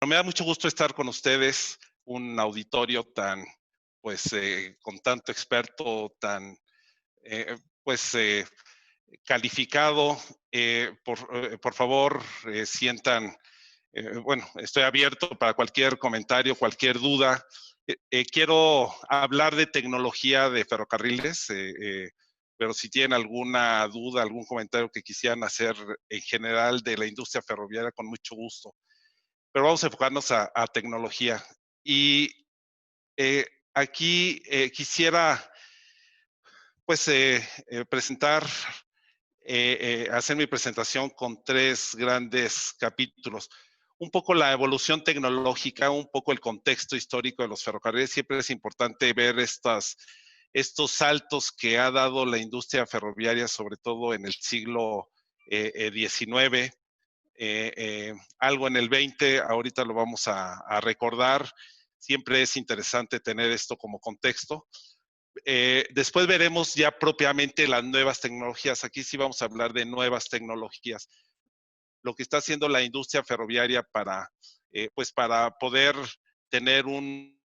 Bueno, me da mucho gusto estar con ustedes, un auditorio tan, pues, con tanto experto, tan, pues, calificado. Por favor, sientan, bueno, estoy abierto para cualquier comentario, cualquier duda. Quiero hablar de tecnología de ferrocarriles, pero si tienen alguna duda, algún comentario que quisieran hacer en general de la industria ferroviaria, con mucho gusto. Pero vamos a enfocarnos a tecnología. Y aquí quisiera, pues, presentar, hacer mi presentación con tres grandes capítulos. Un poco la evolución tecnológica, un poco el contexto histórico de los ferrocarriles. Siempre es importante ver estos saltos que ha dado la industria ferroviaria, sobre todo en el siglo XIX. Algo en el 20, ahorita lo vamos a recordar. Siempre es interesante tener esto como contexto. Después veremos ya propiamente las nuevas tecnologías. Aquí sí vamos a hablar de nuevas tecnologías. Lo que está haciendo la industria ferroviaria pues para poder tener un,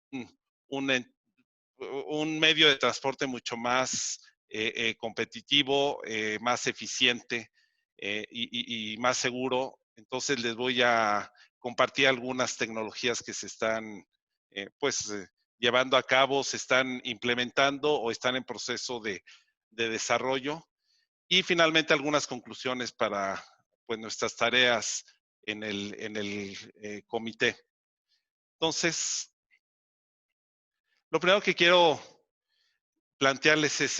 un medio de transporte mucho más competitivo, más eficiente y más seguro. Entonces les voy a compartir algunas tecnologías que se están pues llevando a cabo, se están implementando o están en proceso de desarrollo. Y finalmente algunas conclusiones para pues nuestras tareas en el comité. Entonces, lo primero que quiero plantearles es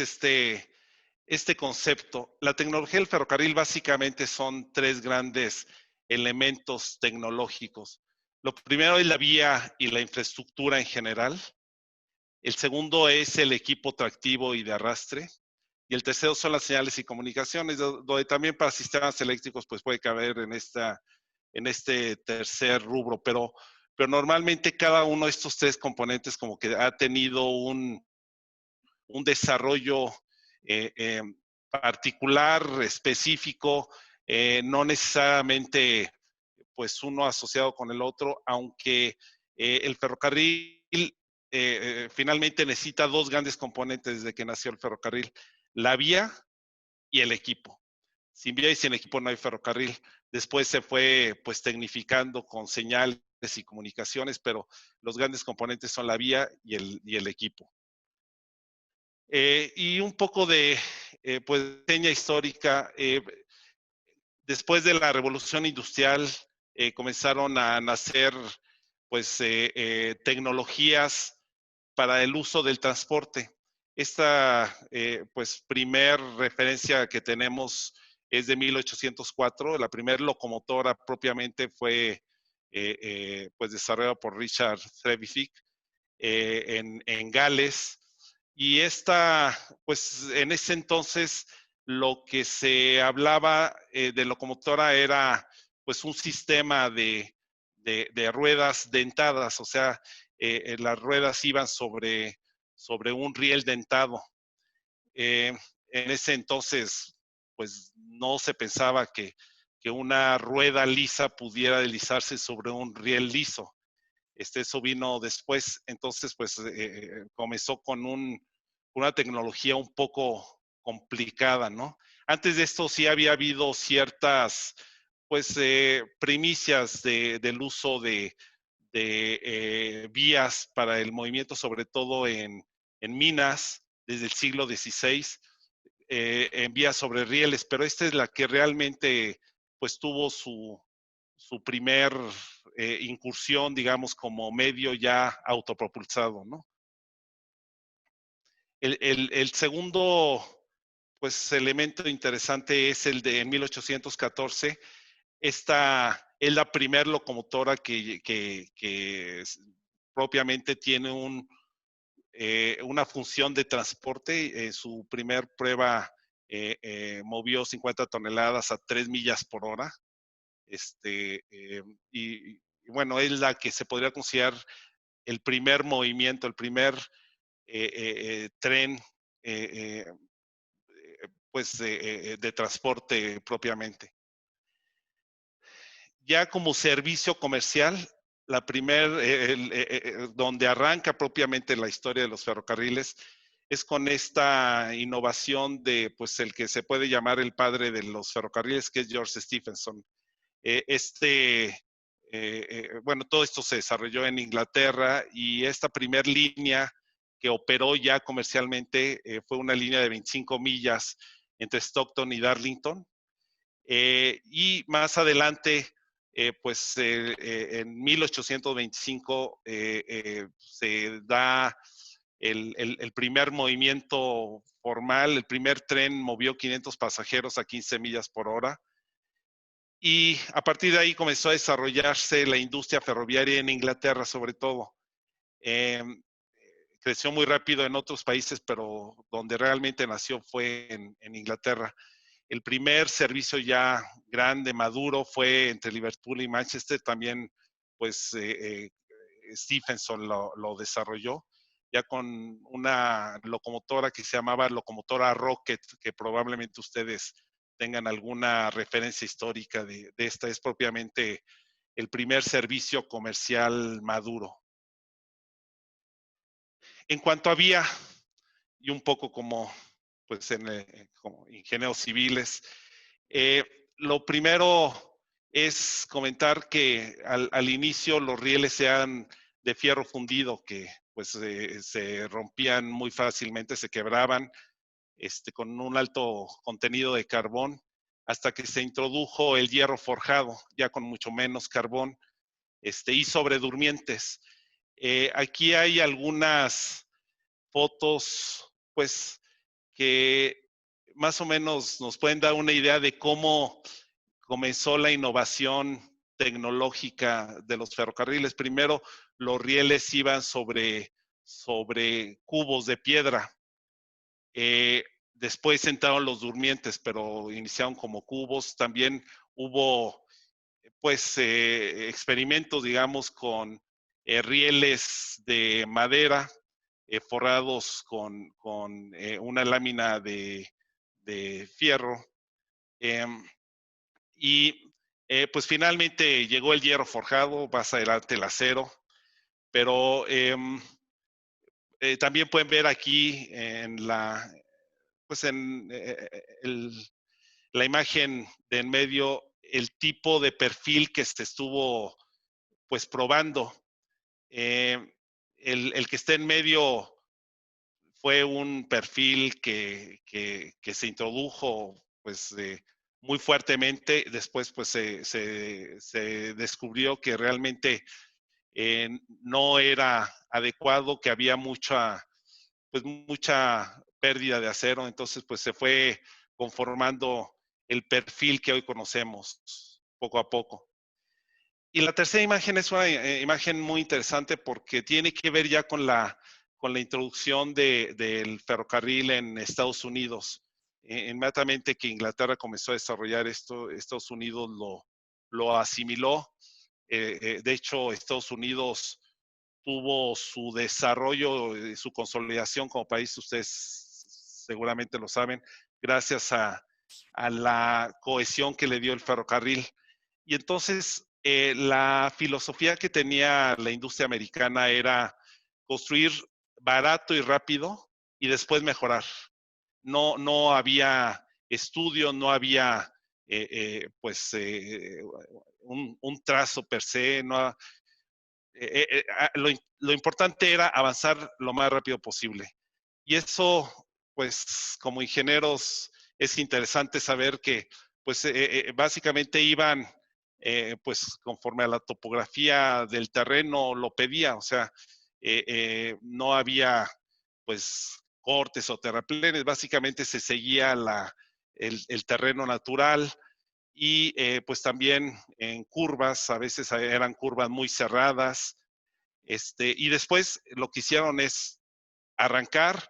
este concepto. La tecnología del ferrocarril básicamente son tres grandes elementos tecnológicos. Lo primero es la vía y la infraestructura en general. El segundo es el equipo tractivo y de arrastre. Y el tercero son las señales y comunicaciones, donde también para sistemas eléctricos pues puede caber en este tercer rubro. Pero normalmente cada uno de estos tres componentes como que ha tenido un desarrollo particular, específico, no necesariamente pues uno asociado con el otro, aunque el ferrocarril finalmente necesita dos grandes componentes desde que nació el ferrocarril: la vía y el equipo. Sin vía y sin equipo no hay ferrocarril. Después se fue pues tecnificando con señales y comunicaciones, pero los grandes componentes son la vía y el equipo. Y un poco de pues seña histórica. Después de la revolución industrial comenzaron a nacer pues tecnologías para el uso del transporte. Esta pues primer referencia que tenemos es de 1804. La primera locomotora propiamente fue pues desarrollada por Richard Trevithick en Gales. Y esta, pues en ese entonces lo que se hablaba de locomotora era pues un sistema de ruedas dentadas, o sea, las ruedas iban sobre un riel dentado. En ese entonces, pues no se pensaba que una rueda lisa pudiera deslizarse sobre un riel liso. Eso vino después. Entonces, pues comenzó con una tecnología un poco complicada, ¿no? Antes de esto sí había habido ciertas, pues, primicias del uso de vías para el movimiento, sobre todo en minas, desde el siglo XVI, en vías sobre rieles, pero esta es la que realmente, pues, tuvo su primer incursión, digamos, como medio ya autopropulsado, ¿no? El segundo, pues, elemento interesante es el de en 1814. Esta es la primera locomotora que propiamente tiene una función de transporte. Su primer prueba movió 50 toneladas a 3 millas por hora. Y bueno, es la que se podría considerar el primer movimiento, el primer tren, eh, pues, de transporte propiamente. Ya como servicio comercial, donde arranca propiamente la historia de los ferrocarriles, es con esta innovación de, pues, el que se puede llamar el padre de los ferrocarriles, que es George Stephenson. Bueno, todo esto se desarrolló en Inglaterra y esta primer línea que operó ya comercialmente fue una línea de 25 millas entre Stockton y Darlington. Y más adelante, en 1825 se da el primer movimiento formal, el primer tren movió 500 pasajeros a 15 millas por hora. Y a partir de ahí comenzó a desarrollarse la industria ferroviaria en Inglaterra, sobre todo. Eh, Creció muy rápido en otros países, pero donde realmente nació fue en Inglaterra. El primer servicio ya grande, maduro, fue entre Liverpool y Manchester. También, pues, Stephenson lo desarrolló, ya con una locomotora que se llamaba locomotora Rocket, que probablemente ustedes tengan alguna referencia histórica de esta. Es propiamente el primer servicio comercial maduro. En cuanto a vía, y un poco como, pues, como ingenieros civiles, eh, lo primero es comentar que al inicio los rieles eran de fierro fundido, que pues se rompían muy fácilmente, se quebraban, con un alto contenido de carbón, hasta que se introdujo el hierro forjado, ya con mucho menos carbón, y sobre durmientes. Aquí hay algunas fotos, pues, que más o menos nos pueden dar una idea de cómo comenzó la innovación tecnológica de los ferrocarriles. Primero, los rieles iban sobre cubos de piedra. Después entraron los durmientes, pero iniciaron como cubos. También hubo, pues, experimentos, digamos, con rieles de madera forrados con una lámina de fierro. Y pues finalmente llegó el hierro forjado, más adelante el acero, pero también pueden ver aquí pues la imagen de en medio el tipo de perfil que se estuvo pues probando. Eh, el que está en medio fue un perfil que se introdujo pues muy fuertemente. Después pues se descubrió que realmente no era adecuado, que había mucha pérdida de acero. Entonces pues se fue conformando el perfil que hoy conocemos poco a poco. Y la tercera imagen es una imagen muy interesante porque tiene que ver ya con la introducción del ferrocarril en Estados Unidos. Inmediatamente que Inglaterra comenzó a desarrollar esto, Estados Unidos lo asimiló. De hecho, Estados Unidos tuvo su desarrollo, su consolidación como país, ustedes seguramente lo saben, gracias a la cohesión que le dio el ferrocarril. Y entonces la filosofía que tenía la industria americana era construir barato y rápido y después mejorar. No había estudio, no había un trazo per se. No, lo importante era avanzar lo más rápido posible. Y eso, pues como ingenieros, es interesante saber que pues básicamente iban pues conforme a la topografía del terreno lo pedía. O sea, no había pues cortes o terraplenes, básicamente se seguía el terreno natural. Y pues también en curvas, a veces eran curvas muy cerradas. Y después lo que hicieron es arrancar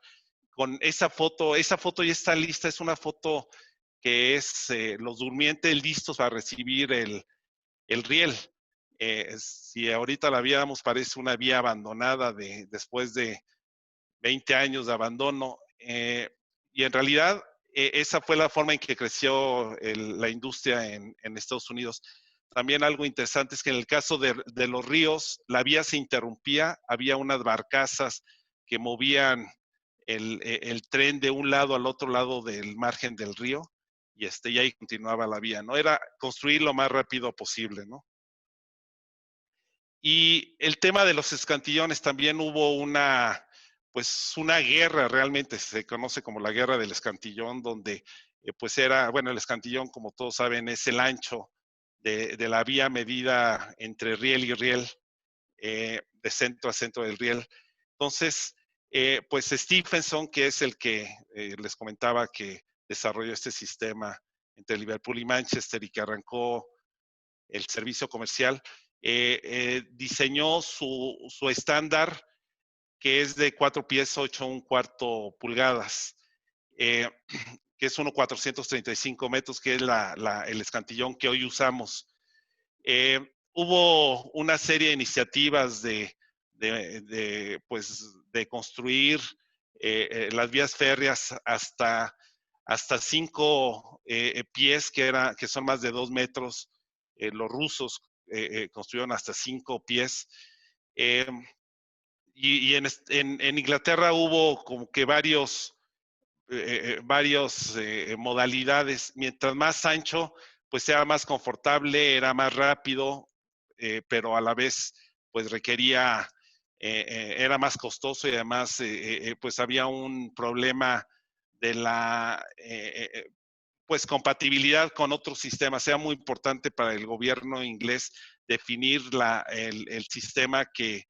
con esa foto ya está lista. Es una foto que es los durmientes listos para recibir el riel. Si ahorita la viéramos, parece una vía abandonada después de 20 años de abandono. Y en realidad, esa fue la forma en que creció la industria en Estados Unidos. también algo interesante es que en el caso de los ríos, la vía se interrumpía, había unas barcazas que movían el tren de un lado al otro lado del margen del río, y ahí continuaba la vía, ¿no? Era construir lo más rápido posible, ¿no? Y el tema de los escantillones, también hubo pues una guerra, realmente se conoce como la guerra del escantillón, donde pues bueno, el escantillón, como todos saben, es el ancho de la vía medida entre riel y riel, de centro a centro del riel. Entonces, pues Stephenson, que es el que les comentaba que desarrolló este sistema entre Liverpool y Manchester y que arrancó el servicio comercial, diseñó su estándar, que es de 4 pies 8 1/4 pulgadas, que es 1,435 metros, que es el escantillón que hoy usamos. Hubo una serie de iniciativas pues, de construir las vías férreas hasta 5 pies, que son más de 2 metros. Los rusos construyeron hasta 5 pies. Eh, y en Inglaterra hubo como que varios modalidades. Mientras más ancho, pues era más confortable, era más rápido, pero a la vez pues requería, era más costoso, y además pues había un problema de la pues compatibilidad con otros sistemas. Era muy importante para el gobierno inglés definir el sistema que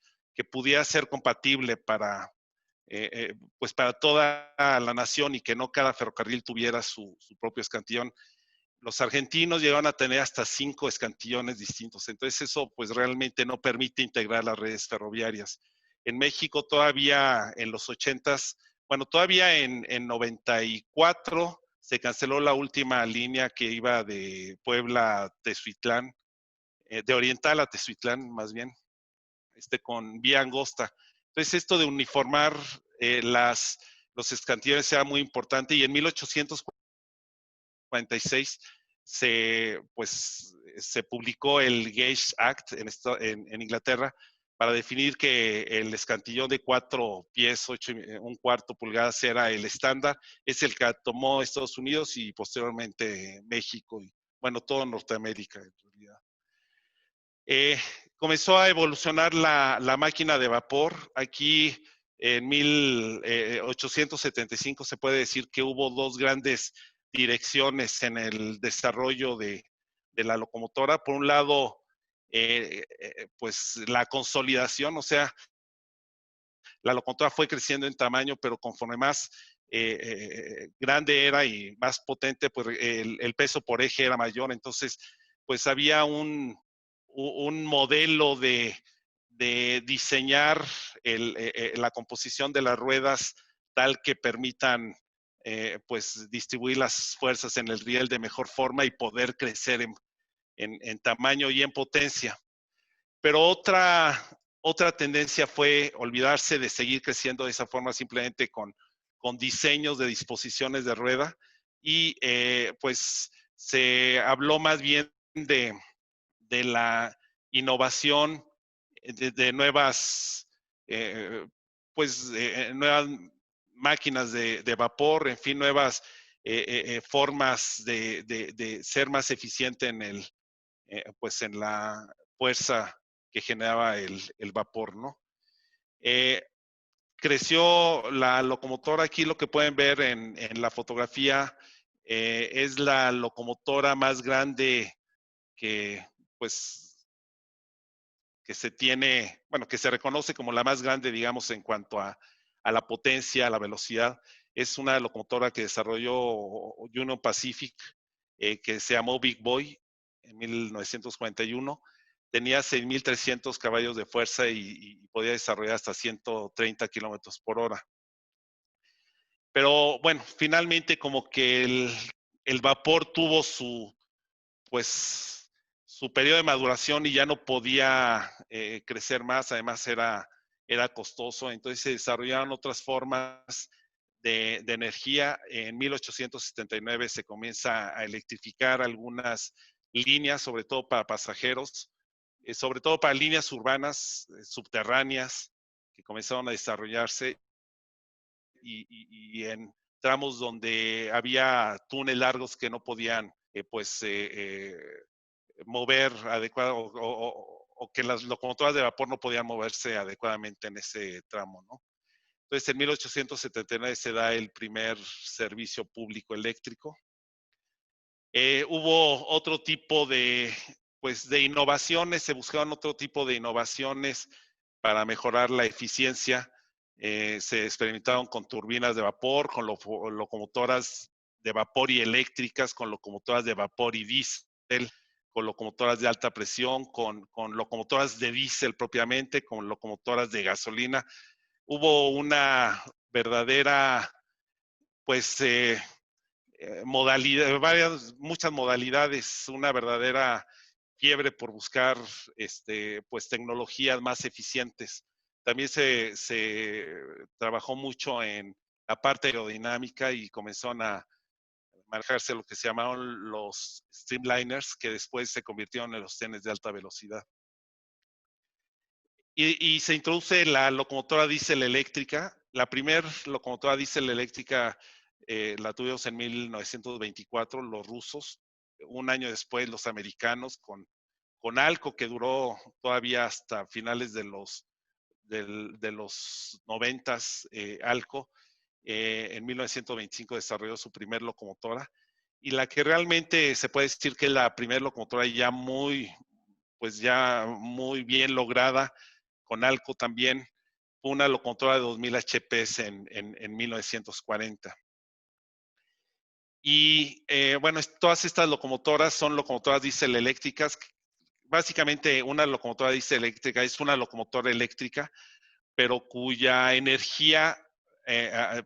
pudiera ser compatible pues para toda la nación, y que no cada ferrocarril tuviera su propio escantillón. Los argentinos llegaron a tener hasta 5 escantillones distintos, entonces eso pues realmente no permite integrar las redes ferroviarias. En México todavía en los 80s, bueno, todavía en 94 se canceló la última línea que iba de Puebla a Tezuitlán, de Oriental a Tezuitlán más bien, con vía angosta. Entonces esto de uniformar los escantillones era muy importante, y en 1846 se publicó el Gage Act en Inglaterra, para definir que el escantillón de 4 pies 8 1/4 pulgadas era el estándar. Es el que tomó Estados Unidos y posteriormente México y, bueno, todo Norteamérica en realidad. Comenzó a evolucionar la máquina de vapor. Aquí en 1875 se puede decir que hubo dos grandes direcciones en el desarrollo de la locomotora. Por un lado, pues la consolidación, o sea, la locomotora fue creciendo en tamaño, pero conforme más grande era y más potente, pues el peso por eje era mayor. Entonces, pues había un modelo de diseñar la composición de las ruedas tal que permitan pues distribuir las fuerzas en el riel de mejor forma y poder crecer en tamaño y en potencia. Pero otra tendencia fue olvidarse de seguir creciendo de esa forma, simplemente con diseños de disposiciones de rueda, y pues se habló más bien de la innovación de nuevas, pues, nuevas máquinas de vapor, en fin, nuevas formas de ser más eficiente pues en la fuerza que generaba el vapor, ¿no? Eh, Creció la locomotora. Aquí lo que pueden ver en la fotografía es la locomotora más grande que, pues, que se tiene, bueno, que se reconoce como la más grande, digamos, en cuanto a la potencia, a la velocidad. Es una locomotora que desarrolló Union Pacific, que se llamó Big Boy en 1941. Tenía 6,300 caballos de fuerza y podía desarrollar hasta 130 kilómetros por hora. Pero bueno, finalmente como que el vapor tuvo pues, su periodo de maduración y ya no podía crecer más. Además era costoso, entonces se desarrollaron otras formas de energía. En 1879 se comienza a electrificar algunas líneas, sobre todo para pasajeros, sobre todo para líneas urbanas subterráneas que comenzaron a desarrollarse y en tramos donde había túneles largos que no podían mover adecuado o que las locomotoras de vapor no podían moverse adecuadamente en ese tramo, ¿no? Entonces, en 1879 se da el primer servicio público eléctrico. Hubo otro tipo de innovaciones, se buscaban otro tipo de innovaciones para mejorar la eficiencia. Se experimentaron con turbinas de vapor, con locomotoras de vapor y eléctricas, con locomotoras de vapor y diésel, con locomotoras de alta presión, con locomotoras de diésel propiamente, con locomotoras de gasolina. Hubo una verdadera, pues, muchas modalidades, una verdadera fiebre por buscar pues, tecnologías más eficientes. También se trabajó mucho en la parte aerodinámica y comenzaron a manejarse lo que se llamaron los streamliners, que después se convirtieron en los trenes de alta velocidad. Y se introduce la locomotora diésel eléctrica. La primera locomotora diésel eléctrica la tuvimos en 1924, los rusos. Un año después, los americanos con ALCO, que duró todavía hasta finales de los 90s, ALCO. En 1925 desarrolló su primer locomotora. Y la que realmente se puede decir que es la primera locomotora ya muy bien lograda, con ALCO también, fue una locomotora de 2000 HP en 1940. Y bueno, todas estas locomotoras son locomotoras diésel eléctricas. Básicamente, una locomotora diésel eléctrica es una locomotora eléctrica, pero cuya energía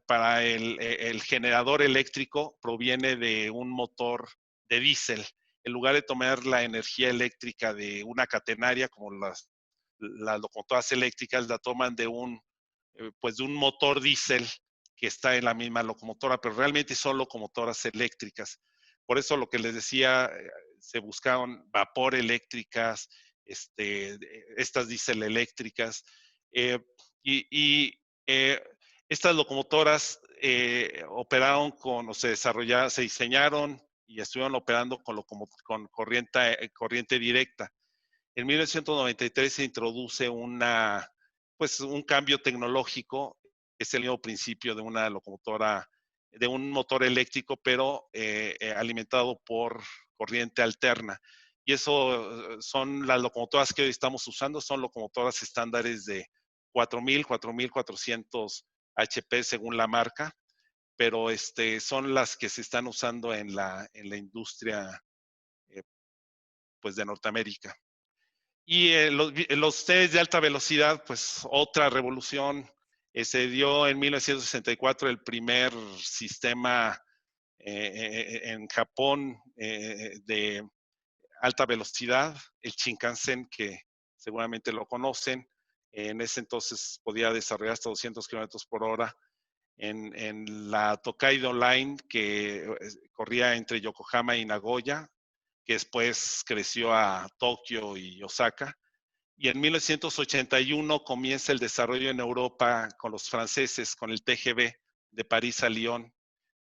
para el generador eléctrico proviene de un motor de diésel. En lugar de tomar la energía eléctrica de una catenaria, como las locomotoras eléctricas, la toman pues de un motor diésel que está en la misma locomotora, pero realmente son locomotoras eléctricas. Por eso lo que les decía, se buscaban vapor eléctricas, estas diésel eléctricas, eh, y estas locomotoras operaron o se desarrollaron, se diseñaron y estuvieron operando con corriente directa. En 1993 se introduce pues un cambio tecnológico, que es el mismo principio de una locomotora, de un motor eléctrico, pero alimentado por corriente alterna. Y eso son las locomotoras que hoy estamos usando, son locomotoras estándares de 4000, 4400 HP según la marca, pero son las que se están usando en la industria eh, pues de Norteamérica. Y los trenes de alta velocidad, pues otra revolución. Se dio en 1964 el primer sistema en Japón de alta velocidad, el Shinkansen, que seguramente lo conocen. En ese entonces podía desarrollar hasta 200 kilómetros por hora. En la Tokaido Line, que corría entre Yokohama y Nagoya, que después creció a Tokio y Osaka. Y en 1981 comienza el desarrollo en Europa con los franceses, con el TGV de París a Lyon.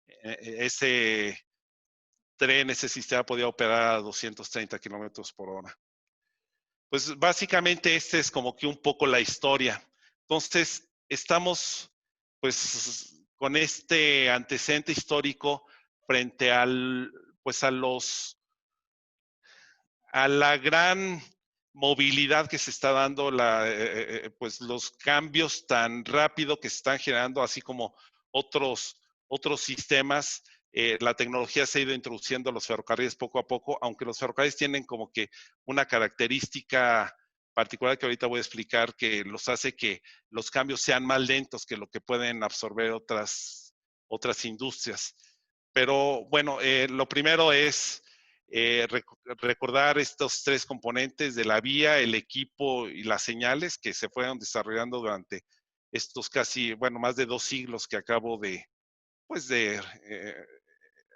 Ese tren, ese sistema podía operar a 230 kilómetros por hora. Pues básicamente este es como que un poco la historia. Entonces, estamos pues con este antecedente histórico frente pues a la gran movilidad que se está dando, pues los cambios tan rápido que se están generando, así como otros sistemas. La tecnología se ha ido introduciendo a los ferrocarriles poco a poco, aunque los ferrocarriles tienen como que una característica particular que ahorita voy a explicar, que los hace que los cambios sean más lentos que lo que pueden absorber otras industrias. Pero bueno, lo primero es recordar estos tres componentes de la vía, el equipo y las señales que se fueron desarrollando durante estos casi, bueno, más de 2 siglos que acabo pues de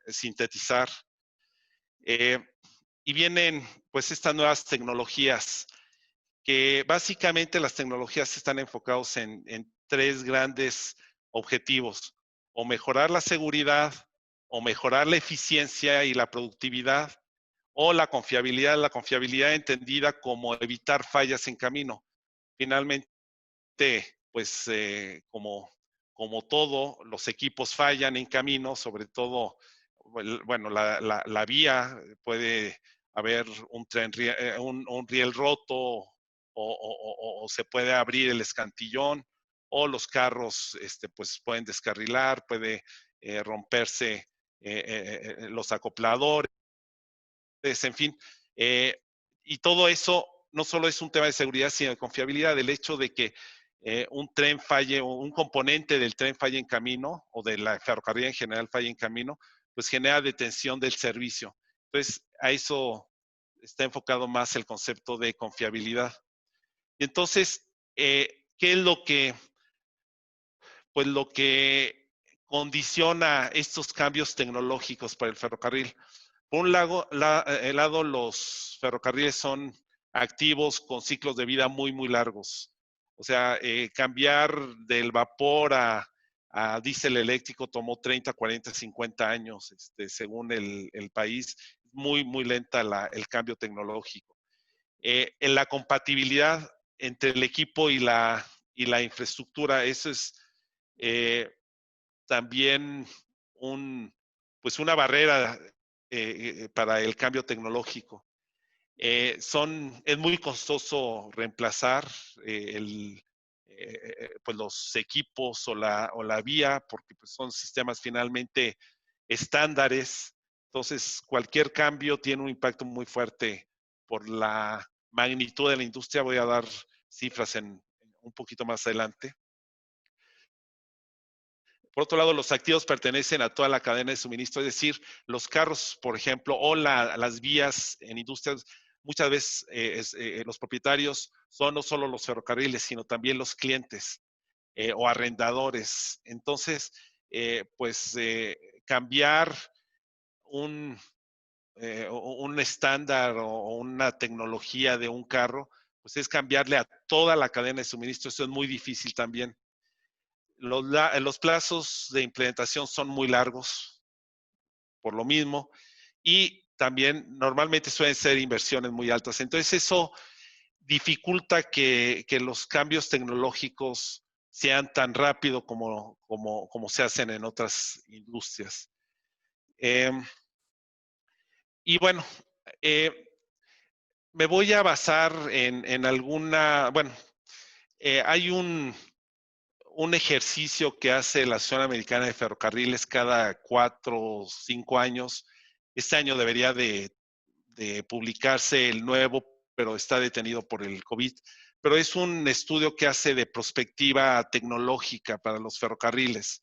sintetizar. y vienen pues estas nuevas tecnologías, que básicamente las tecnologías están enfocadas en tres grandes objetivos: o mejorar la seguridad, o mejorar la eficiencia y la productividad, o la confiabilidad entendida como evitar fallas en camino. Finalmente, pues como todo, los equipos fallan en camino, sobre todo, bueno, la vía, puede haber un riel roto, o se puede abrir el escantillón, o los carros pues pueden descarrilar, puede romperse los acopladores, en fin. eh, y todo eso no solo es un tema de seguridad, sino de confiabilidad. El hecho de que un tren falle, o un componente del tren falle en camino, o de la ferrocarril en general falle en camino, pues genera detención del servicio. Entonces, a eso está enfocado más el concepto de confiabilidad. Y entonces, ¿qué es pues lo que condiciona estos cambios tecnológicos para el ferrocarril? Por un lado, los ferrocarriles son activos con ciclos de vida muy, muy largos. O sea, cambiar del vapor a diésel eléctrico tomó 30, 40, 50 años, según el país. Muy, muy lenta el cambio tecnológico. En la compatibilidad entre el equipo y la infraestructura, eso es eh, también pues una barrera para el cambio tecnológico. Es muy costoso reemplazar pues los equipos o la vía, porque pues son sistemas finalmente estándares. Entonces, cualquier cambio tiene un impacto muy fuerte por la magnitud de la industria. Voy a dar cifras un poquito más adelante. Por otro lado, los activos pertenecen a toda la cadena de suministro, es decir, los carros, por ejemplo, o las vías en industrias, muchas veces los propietarios son no solo los ferrocarriles, sino también los clientes o arrendadores. Entonces, pues cambiar un, un estándar o una tecnología de un carro, pues es cambiarle a toda la cadena de suministro. Eso es muy difícil también. Los plazos de implementación son muy largos por lo mismo, y también normalmente suelen ser inversiones muy altas. Entonces eso dificulta que los cambios tecnológicos sean tan rápido como se hacen en otras industrias. Y bueno, eh, me voy a basar en alguna, bueno, hay un ejercicio que hace la Asociación Americana de Ferrocarriles cada 4 o 5 años. Este año debería de publicarse el nuevo, pero está detenido por el COVID. Pero es un estudio que hace de prospectiva tecnológica para los ferrocarriles,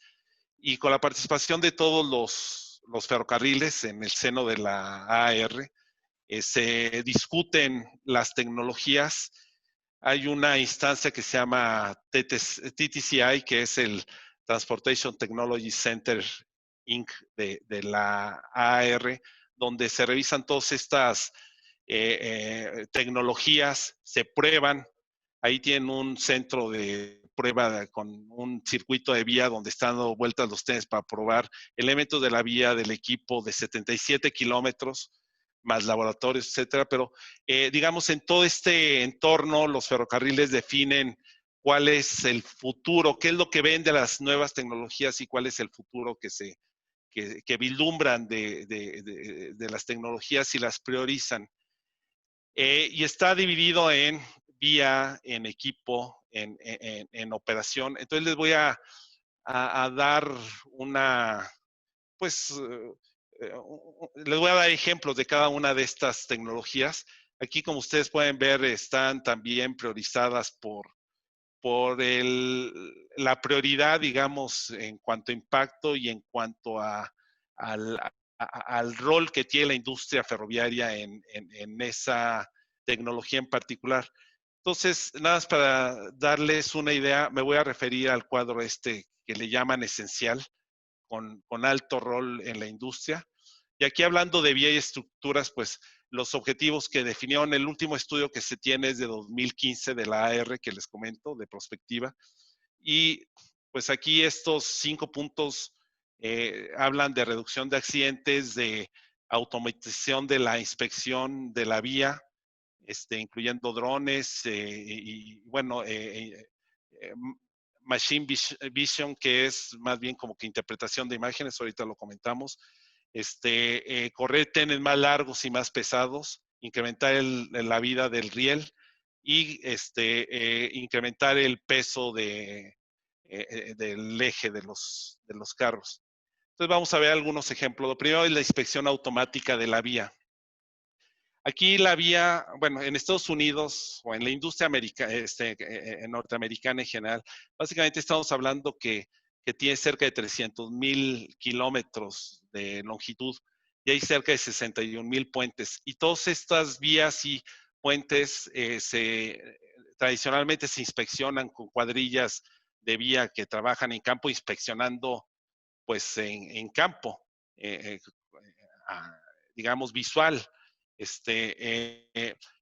y con la participación de todos los ferrocarriles en el seno de la AAR, se discuten las tecnologías. Hay una instancia que se llama TTCI, que es el Transportation Technology Center Inc. de la AAR, donde se revisan todas estas tecnologías, se prueban. Ahí tienen un centro de prueba con un circuito de vía donde están dando vueltas los trenes para probar elementos de la vía del equipo de 77 kilómetros, más laboratorios, etcétera. Pero digamos, en todo este entorno, los ferrocarriles definen cuál es el futuro, qué es lo que ven de las nuevas tecnologías y cuál es el futuro que vislumbran de las tecnologías, y las priorizan. Y está dividido en vía, en equipo, en operación. Entonces les voy a dar pues, les voy a dar ejemplos de cada una de estas tecnologías. Aquí, como ustedes pueden ver, están también priorizadas por la prioridad, digamos, en cuanto a impacto y en cuanto al rol que tiene la industria ferroviaria en esa tecnología en particular. Entonces, nada más para darles una idea, me voy a referir al cuadro que le llaman esencial, con alto rol en la industria. Y aquí, hablando de vía y estructuras, pues los objetivos que definieron. El último estudio que se tiene es de 2015 de la AR, que les comento, de prospectiva. Y pues aquí estos 5 puntos hablan de reducción de accidentes, de automatización de la inspección de la vía, incluyendo drones y bueno, Machine Vision, que es más bien como que interpretación de imágenes, ahorita lo comentamos, correr trenes más largos y más pesados, incrementar la vida del riel y incrementar el peso del eje de los carros. Entonces vamos a ver algunos ejemplos. Lo primero es la inspección automática de la vía. Aquí la vía, bueno, en Estados Unidos o en la industria norteamericana en general, básicamente estamos hablando que tiene cerca de 300,000 kilómetros de longitud y hay cerca de 61,000 puentes. Y todas estas vías y puentes tradicionalmente se inspeccionan con cuadrillas de vía que trabajan en campo inspeccionando pues en campo, digamos visual.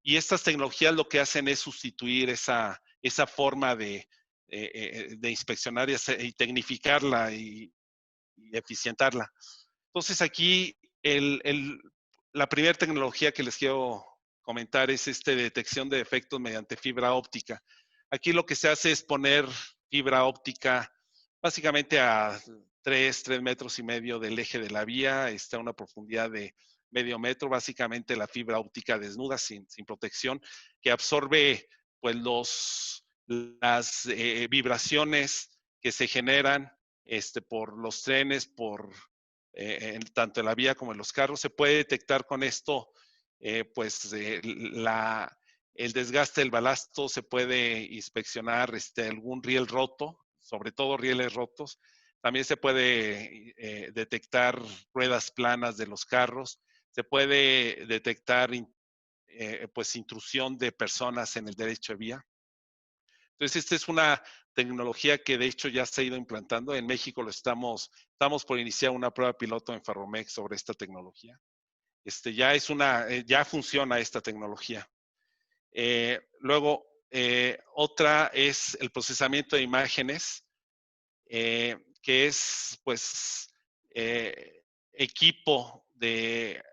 Y estas tecnologías lo que hacen es sustituir esa forma de inspeccionar y tecnificarla y eficientarla. Entonces aquí la primera tecnología que les quiero comentar es detección de defectos mediante fibra óptica. Aquí lo que se hace es poner fibra óptica básicamente a 3 metros y medio del eje de la vía, está a una profundidad de medio metro, básicamente la fibra óptica desnuda, sin protección, que absorbe pues las vibraciones que se generan por los trenes, tanto en la vía como en los carros. Se puede detectar con esto pues el desgaste del balasto, se puede inspeccionar algún riel roto, sobre todo rieles rotos. También se puede detectar ruedas planas de los carros, se puede detectar pues intrusión de personas en el derecho de vía. Entonces, esta es una tecnología que de hecho ya se ha ido implantando. En México estamos por iniciar una prueba piloto en Ferromex sobre esta tecnología. Ya funciona esta tecnología. Luego, otra es el procesamiento de imágenes, que es pues equipo de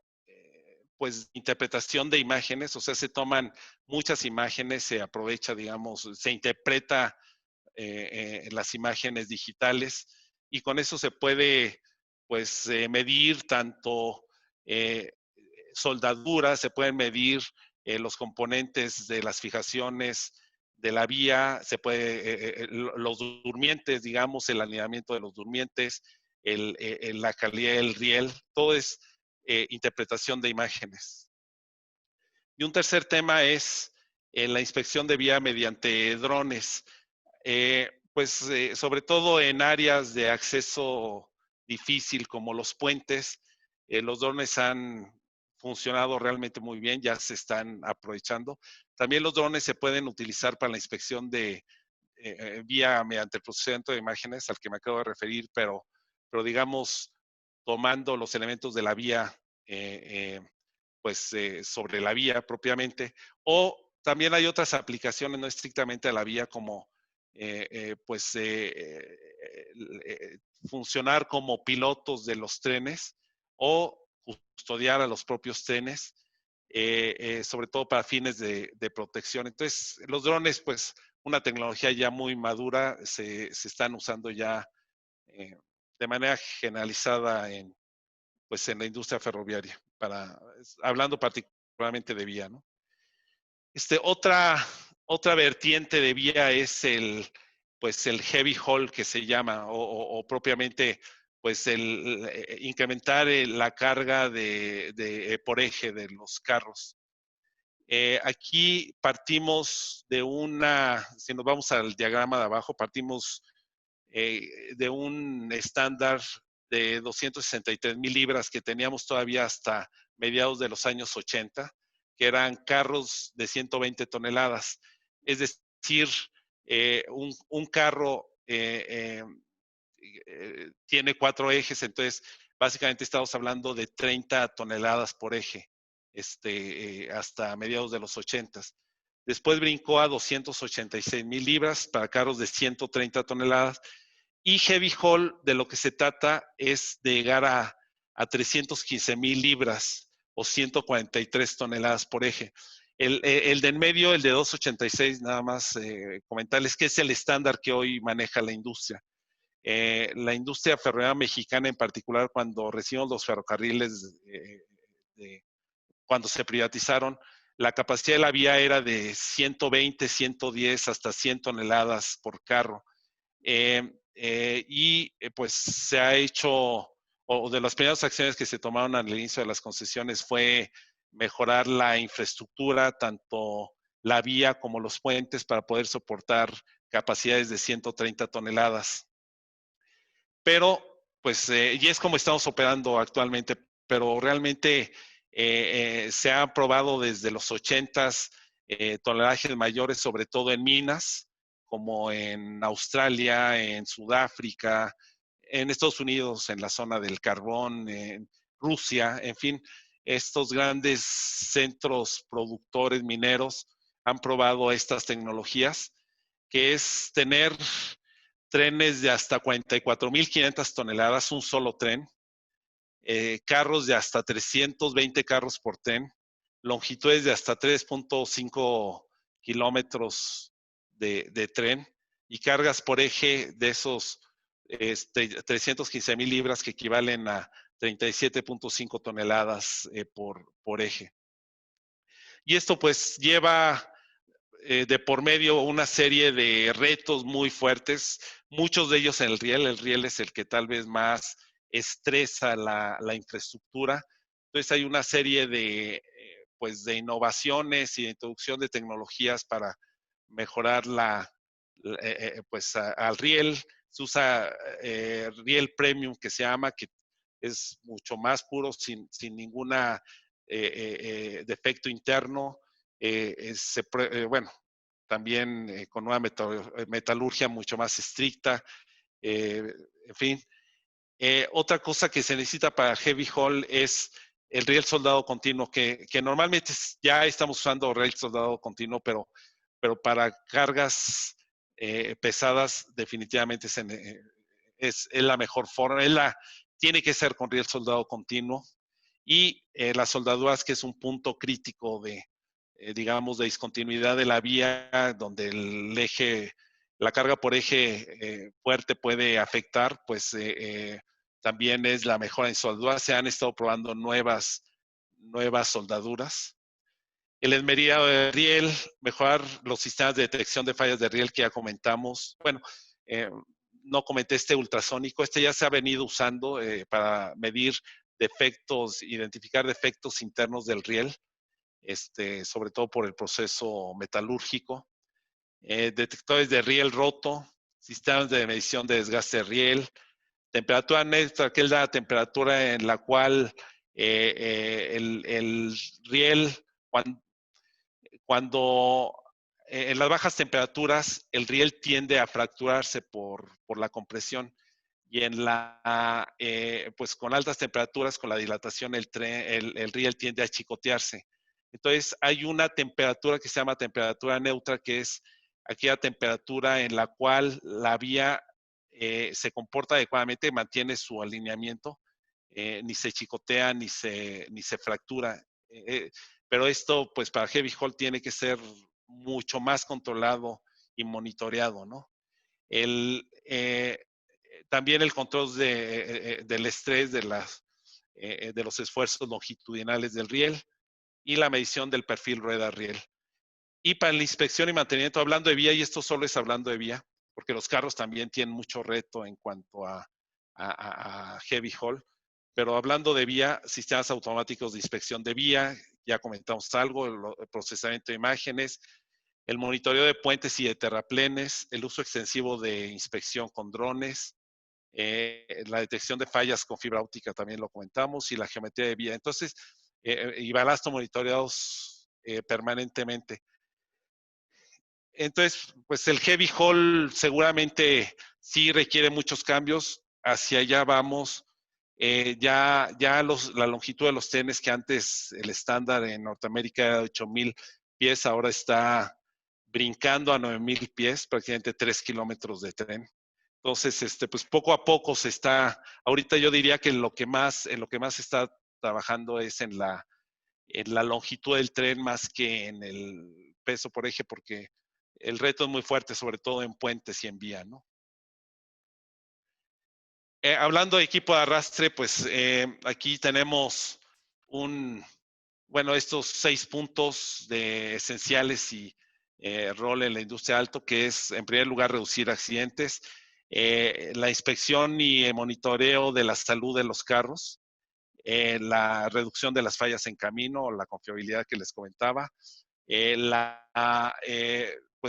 pues interpretación de imágenes, o sea, se toman muchas imágenes, se aprovecha, digamos, se interpreta las imágenes digitales y con eso se puede pues medir tanto eh, soldaduras, se pueden medir los componentes de las fijaciones de la vía, los durmientes, digamos, el alineamiento de los durmientes, la calidad del riel, todo es interpretación de imágenes. Y un tercer tema es la inspección de vía mediante drones. Sobre todo en áreas de acceso difícil como los puentes, los drones han funcionado realmente muy bien, ya se están aprovechando. También los drones se pueden utilizar para la inspección de vía mediante el procesamiento de imágenes al que me acabo de referir, pero digamos, tomando los elementos de la vía, sobre la vía propiamente, o también hay otras aplicaciones no estrictamente a la vía como funcionar como pilotos de los trenes o custodiar a los propios trenes, sobre todo para fines de protección. Entonces, los drones, pues, una tecnología ya muy madura, se están usando ya de manera generalizada pues, en la industria ferroviaria, hablando particularmente de vía, ¿no? Otra vertiente de vía es el heavy haul que se llama, o propiamente pues incrementar la carga por eje de los carros. Aquí partimos si nos vamos al diagrama de abajo, partimos de un estándar de 263,000 libras que teníamos todavía hasta mediados de los años 80, que eran carros de 120 toneladas. Es decir, un carro tiene 4 ejes, entonces básicamente estamos hablando de 30 toneladas por eje. hasta mediados de los 80s. Después brincó a 286,000 libras para carros de 130 toneladas. Y heavy haul, de lo que se trata es de llegar a 315,000 libras o 143 toneladas por eje. El de en medio, el de 286, nada más comentarles que es el estándar que hoy maneja la industria. La industria ferroviaria mexicana en particular, cuando recibimos los ferrocarriles, cuando se privatizaron, la capacidad de la vía era de 120, 110, hasta 100 toneladas por carro. Pues se ha hecho, o de las primeras acciones que se tomaron al inicio de las concesiones fue mejorar la infraestructura, tanto la vía como los puentes, para poder soportar capacidades de 130 toneladas. Pero, pues, y es como estamos operando actualmente, pero realmente se ha probado desde los 80s tonelajes mayores, sobre todo en minas, como en Australia, en Sudáfrica, en Estados Unidos, en la zona del carbón, en Rusia, en fin, estos grandes centros productores mineros han probado estas tecnologías, que es tener trenes de hasta 44,500 toneladas, un solo tren, carros de hasta 320 carros por tren, longitudes de hasta 3.5 kilómetros de tren y cargas por eje de esos 315,000 libras, que equivalen a 37.5 toneladas por eje. Y esto pues lleva de por medio una serie de retos muy fuertes, muchos de ellos en el riel. El riel es el que tal vez más estresa la infraestructura. Entonces hay una serie pues de innovaciones y de introducción de tecnologías para mejorar pues al riel. Se usa riel premium, que se llama, que es mucho más puro, sin ninguna defecto interno. Bueno, también con una metalurgia mucho más estricta, en fin. Otra cosa que se necesita para heavy haul es el riel soldado continuo, que normalmente ya estamos usando riel soldado continuo, pero para cargas pesadas definitivamente es la mejor forma. Tiene que ser con riel soldado continuo. Y las soldaduras, que es un punto crítico digamos, de discontinuidad de la vía, donde el eje, la carga por eje fuerte puede afectar, pues también es la mejora en soldaduras. Se han estado probando nuevas soldaduras. El esmerado de riel, mejorar los sistemas de detección de fallas de riel que ya comentamos. Bueno, no comenté ultrasónico. Ya se ha venido usando para medir defectos, identificar defectos internos del riel, sobre todo por el proceso metalúrgico. Detectores de riel roto, sistemas de medición de desgaste de riel, temperatura neutra, que es la temperatura en la cual el riel, cuando en las bajas temperaturas el riel tiende a fracturarse por la compresión, y pues con altas temperaturas, con la dilatación, el riel tiende a chicotearse. Entonces hay una temperatura que se llama temperatura neutra, que es aquella temperatura en la cual la vía se comporta adecuadamente, mantiene su alineamiento, ni se chicotea ni se fractura. Pero esto, pues para heavy haul, tiene que ser mucho más controlado y monitoreado, ¿no? También el control del estrés, de los esfuerzos longitudinales del riel, y la medición del perfil rueda-riel. Y para la inspección y mantenimiento, hablando de vía, y esto solo es hablando de vía, porque los carros también tienen mucho reto en cuanto a heavy haul, pero hablando de vía, sistemas automáticos de inspección de vía, ya comentamos algo, el procesamiento de imágenes, el monitoreo de puentes y de terraplenes, el uso extensivo de inspección con drones, la detección de fallas con fibra óptica también lo comentamos, y la geometría de vía. Entonces, y balasto monitoreados permanentemente. Entonces, pues el heavy haul seguramente sí requiere muchos cambios. Hacia allá vamos. la longitud de los trenes, que antes el estándar en Norteamérica era de 8,000 pies, ahora está brincando a 9,000 pies, prácticamente 3 kilómetros de tren. Entonces, pues poco a poco se está, ahorita yo diría que en lo que más se está trabajando es en la longitud del tren más que en el peso por eje, porque el reto es muy fuerte, sobre todo en puentes y en vía, ¿no? Hablando de equipo de arrastre, pues aquí tenemos estos 6 puntos esenciales y rol en la industria alto, que es, en primer lugar, reducir accidentes, la inspección y monitoreo de la salud de los carros, la reducción de las fallas en camino, la confiabilidad que les comentaba, pues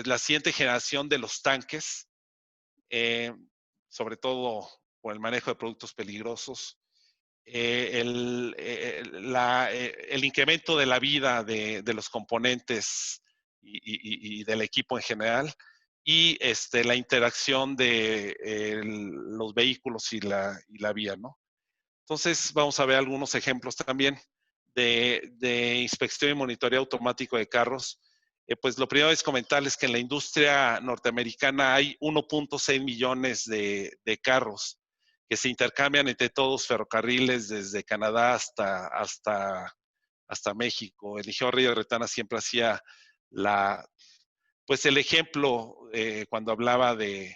la siguiente generación de los tanques, eh, sobre todo por el manejo de productos peligrosos, el incremento de la vida de los componentes y del equipo en general, y la interacción de los vehículos y la vía, ¿no? Entonces, vamos a ver algunos ejemplos también de inspección y monitoreo automático de carros. Pues lo primero es comentarles que en la industria norteamericana hay 1.6 millones de carros que se intercambian entre todos ferrocarriles desde Canadá hasta México. El ingeniero Reyes Retana siempre hacía pues el ejemplo cuando hablaba de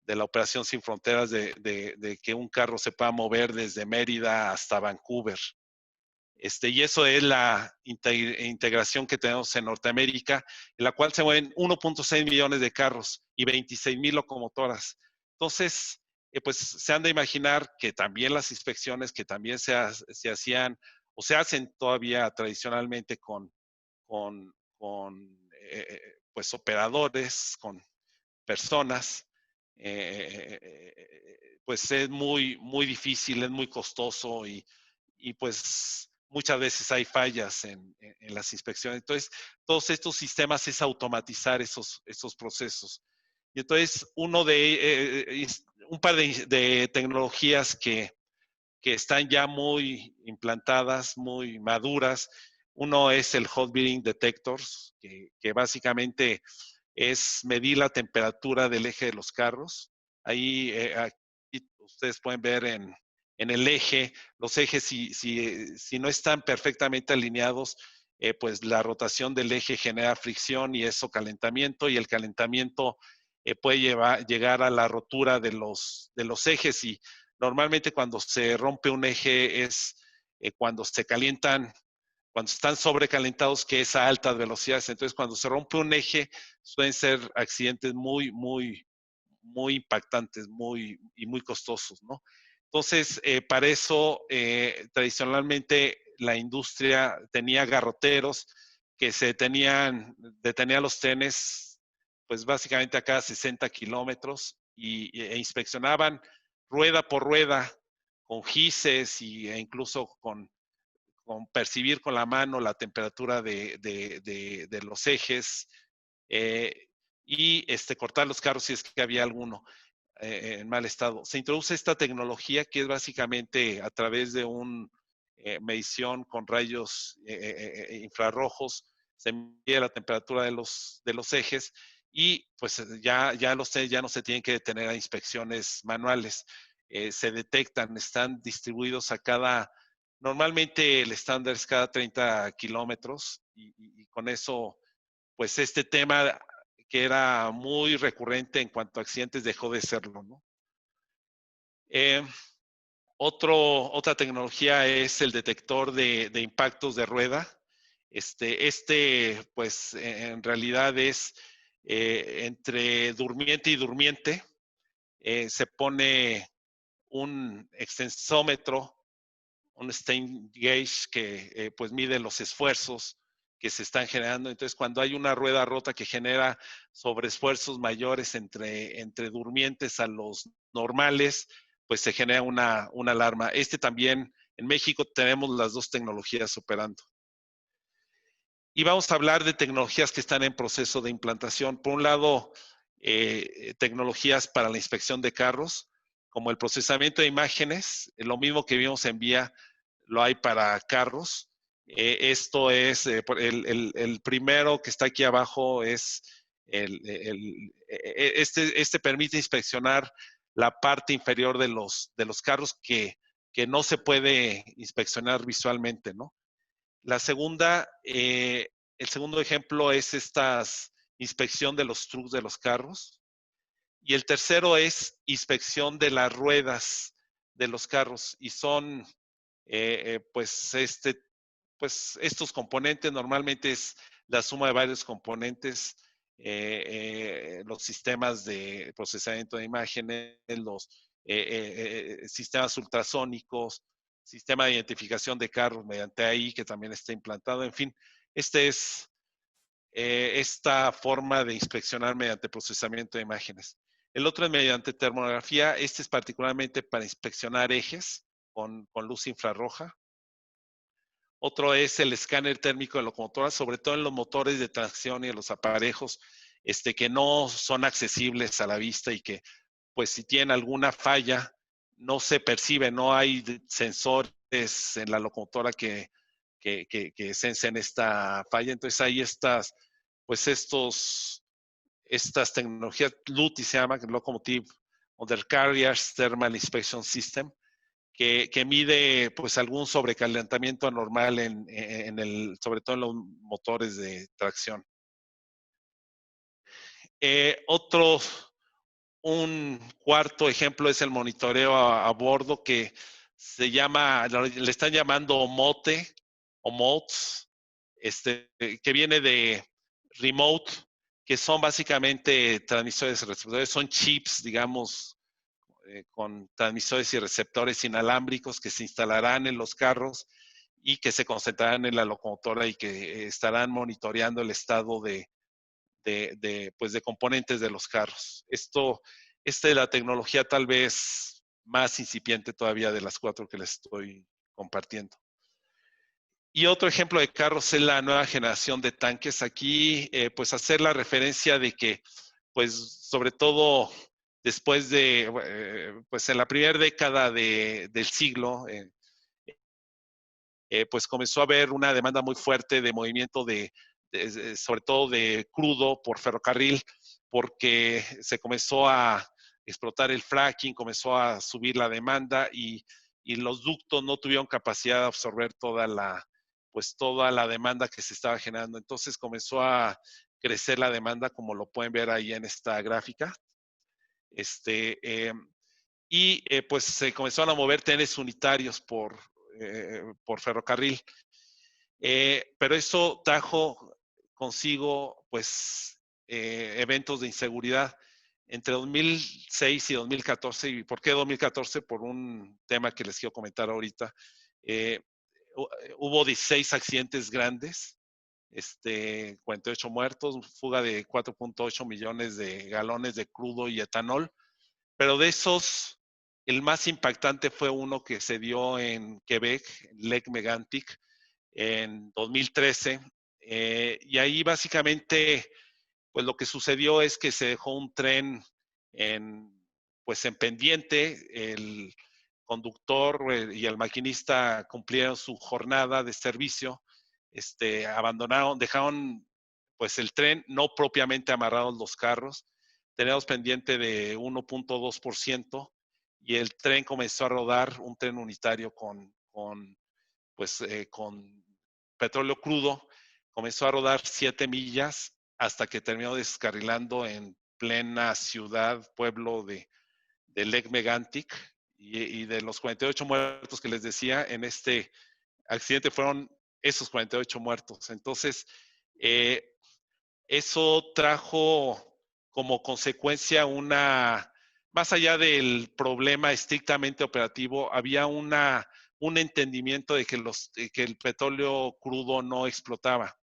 la operación sin fronteras, de que un carro se pueda mover desde Mérida hasta Vancouver. Y eso es la integración que tenemos en Norteamérica, en la cual se mueven 1.6 millones de carros y 26,000 locomotoras. Entonces, pues se han de imaginar que también las inspecciones que también se hacían o se hacen todavía tradicionalmente pues operadores, con personas, pues es muy difícil, es muy costoso y pues muchas veces hay fallas en las inspecciones. Entonces, todos estos sistemas es automatizar esos procesos. Y entonces, un par de tecnologías que están ya muy implantadas, muy maduras. Uno es el Hot Bearing Detectors, que básicamente es medir la temperatura del eje de los carros. Aquí ustedes pueden ver en el eje, los ejes si no están perfectamente alineados, pues la rotación del eje genera fricción y eso calentamiento, y el calentamiento puede llegar a la rotura de los ejes, y normalmente cuando se rompe un eje es cuando se calientan, cuando están sobrecalentados, que es a altas velocidades. Entonces, cuando se rompe un eje, suelen ser accidentes muy impactantes, y muy costosos, ¿no? Entonces, para eso, tradicionalmente, la industria tenía garroteros que detenían los trenes, pues básicamente a cada 60 kilómetros, e inspeccionaban rueda por rueda con gises e incluso con percibir con la mano la temperatura de los ejes, eh, y cortar los carros si es que había alguno en mal estado. Se introduce esta tecnología que es básicamente a través de una medición con rayos infrarrojos, se mide la temperatura de los ejes, y pues ya los ejes ya no se tienen que detener a inspecciones manuales. Se detectan, están distribuidos normalmente el estándar es cada 30 kilómetros, y con eso, pues este tema que era muy recurrente en cuanto a accidentes dejó de serlo, ¿no? Eh, otra tecnología es el detector de impactos de rueda. Pues en realidad es entre durmiente y durmiente. Se pone un extensómetro, un strain gauge, que pues mide los esfuerzos que se están generando. Entonces, cuando hay una rueda rota que genera sobreesfuerzos mayores entre durmientes a los normales, pues se genera una alarma. También, en México tenemos las dos tecnologías operando. Y vamos a hablar de tecnologías que están en proceso de implantación. Por un lado, tecnologías para la inspección de carros. como el procesamiento de imágenes, lo mismo que vimos en vía, lo hay para carros. Esto es, el primero que está aquí abajo es, este permite inspeccionar la parte inferior de los carros que no se puede inspeccionar visualmente, ¿no? La segunda, el segundo ejemplo es esta inspección de los trucks de los carros. Y el tercero es inspección de las ruedas de los carros. Y son, pues, estos componentes normalmente es la suma de varios componentes, los sistemas de procesamiento de imágenes, los sistemas ultrasónicos, sistema de identificación de carros mediante AI que también está implantado. En fin, este es esta forma de inspeccionar mediante procesamiento de imágenes. El otro es mediante termografía. Este es particularmente para inspeccionar ejes con luz infrarroja. Otro es el escáner térmico de locomotoras, sobre todo en los motores de tracción y en los aparejos que no son accesibles a la vista y que, pues, si tienen alguna falla, no se percibe, no hay sensores en la locomotora que sensen esta falla. Entonces hay estas tecnologías, LUTI se llama, Locomotive Undercarriage Thermal Inspection System, que mide, pues, algún sobrecalentamiento anormal sobre todo en los motores de tracción. Un cuarto ejemplo es el monitoreo a bordo, que se llama, le están llamando MOTE o MOTS, que viene de remote, que son básicamente transmisores y receptores, son chips, digamos, con transmisores y receptores inalámbricos que se instalarán en los carros y que se concentrarán en la locomotora y que estarán monitoreando el estado pues, de componentes de los carros. Esta es la tecnología tal vez más incipiente todavía de las 4 que les estoy compartiendo. Y otro ejemplo de carros es la nueva generación de tanques. Aquí, pues, hacer la referencia de que, pues, sobre todo después de, pues, en la primera década del siglo, pues comenzó a haber una demanda muy fuerte de movimiento sobre todo de crudo por ferrocarril, porque se comenzó a explotar el fracking, comenzó a subir la demanda y los ductos no tuvieron capacidad de absorber pues toda la demanda que se estaba generando. Entonces comenzó a crecer la demanda, como lo pueden ver ahí en esta gráfica. Pues se comenzaron a mover trenes unitarios por ferrocarril. Pero eso trajo consigo, pues, eventos de inseguridad entre 2006 y 2014. ¿Y por qué 2014? Por un tema que les quiero comentar ahorita. Hubo 16 accidentes grandes, 48 muertos, fuga de 4.8 millones de galones de crudo y etanol. Pero de esos, el más impactante fue uno que se dio en Quebec, en Lake Megantic, en 2013. Y ahí básicamente, pues, lo que sucedió es que se dejó un tren pues, en pendiente. El conductor y el maquinista cumplieron su jornada de servicio, dejaron, pues, el tren, no propiamente amarrados los carros. Teníamos pendiente de 1.2% y el tren comenzó a rodar, un tren unitario pues, con petróleo crudo, comenzó a rodar 7 millas hasta que terminó descarrilando en plena ciudad, pueblo de Lake Megantic. Y de los 48 muertos que les decía, en este accidente fueron esos 48 muertos. Entonces, eso trajo como consecuencia más allá del problema estrictamente operativo, había un entendimiento de que el petróleo crudo no explotaba.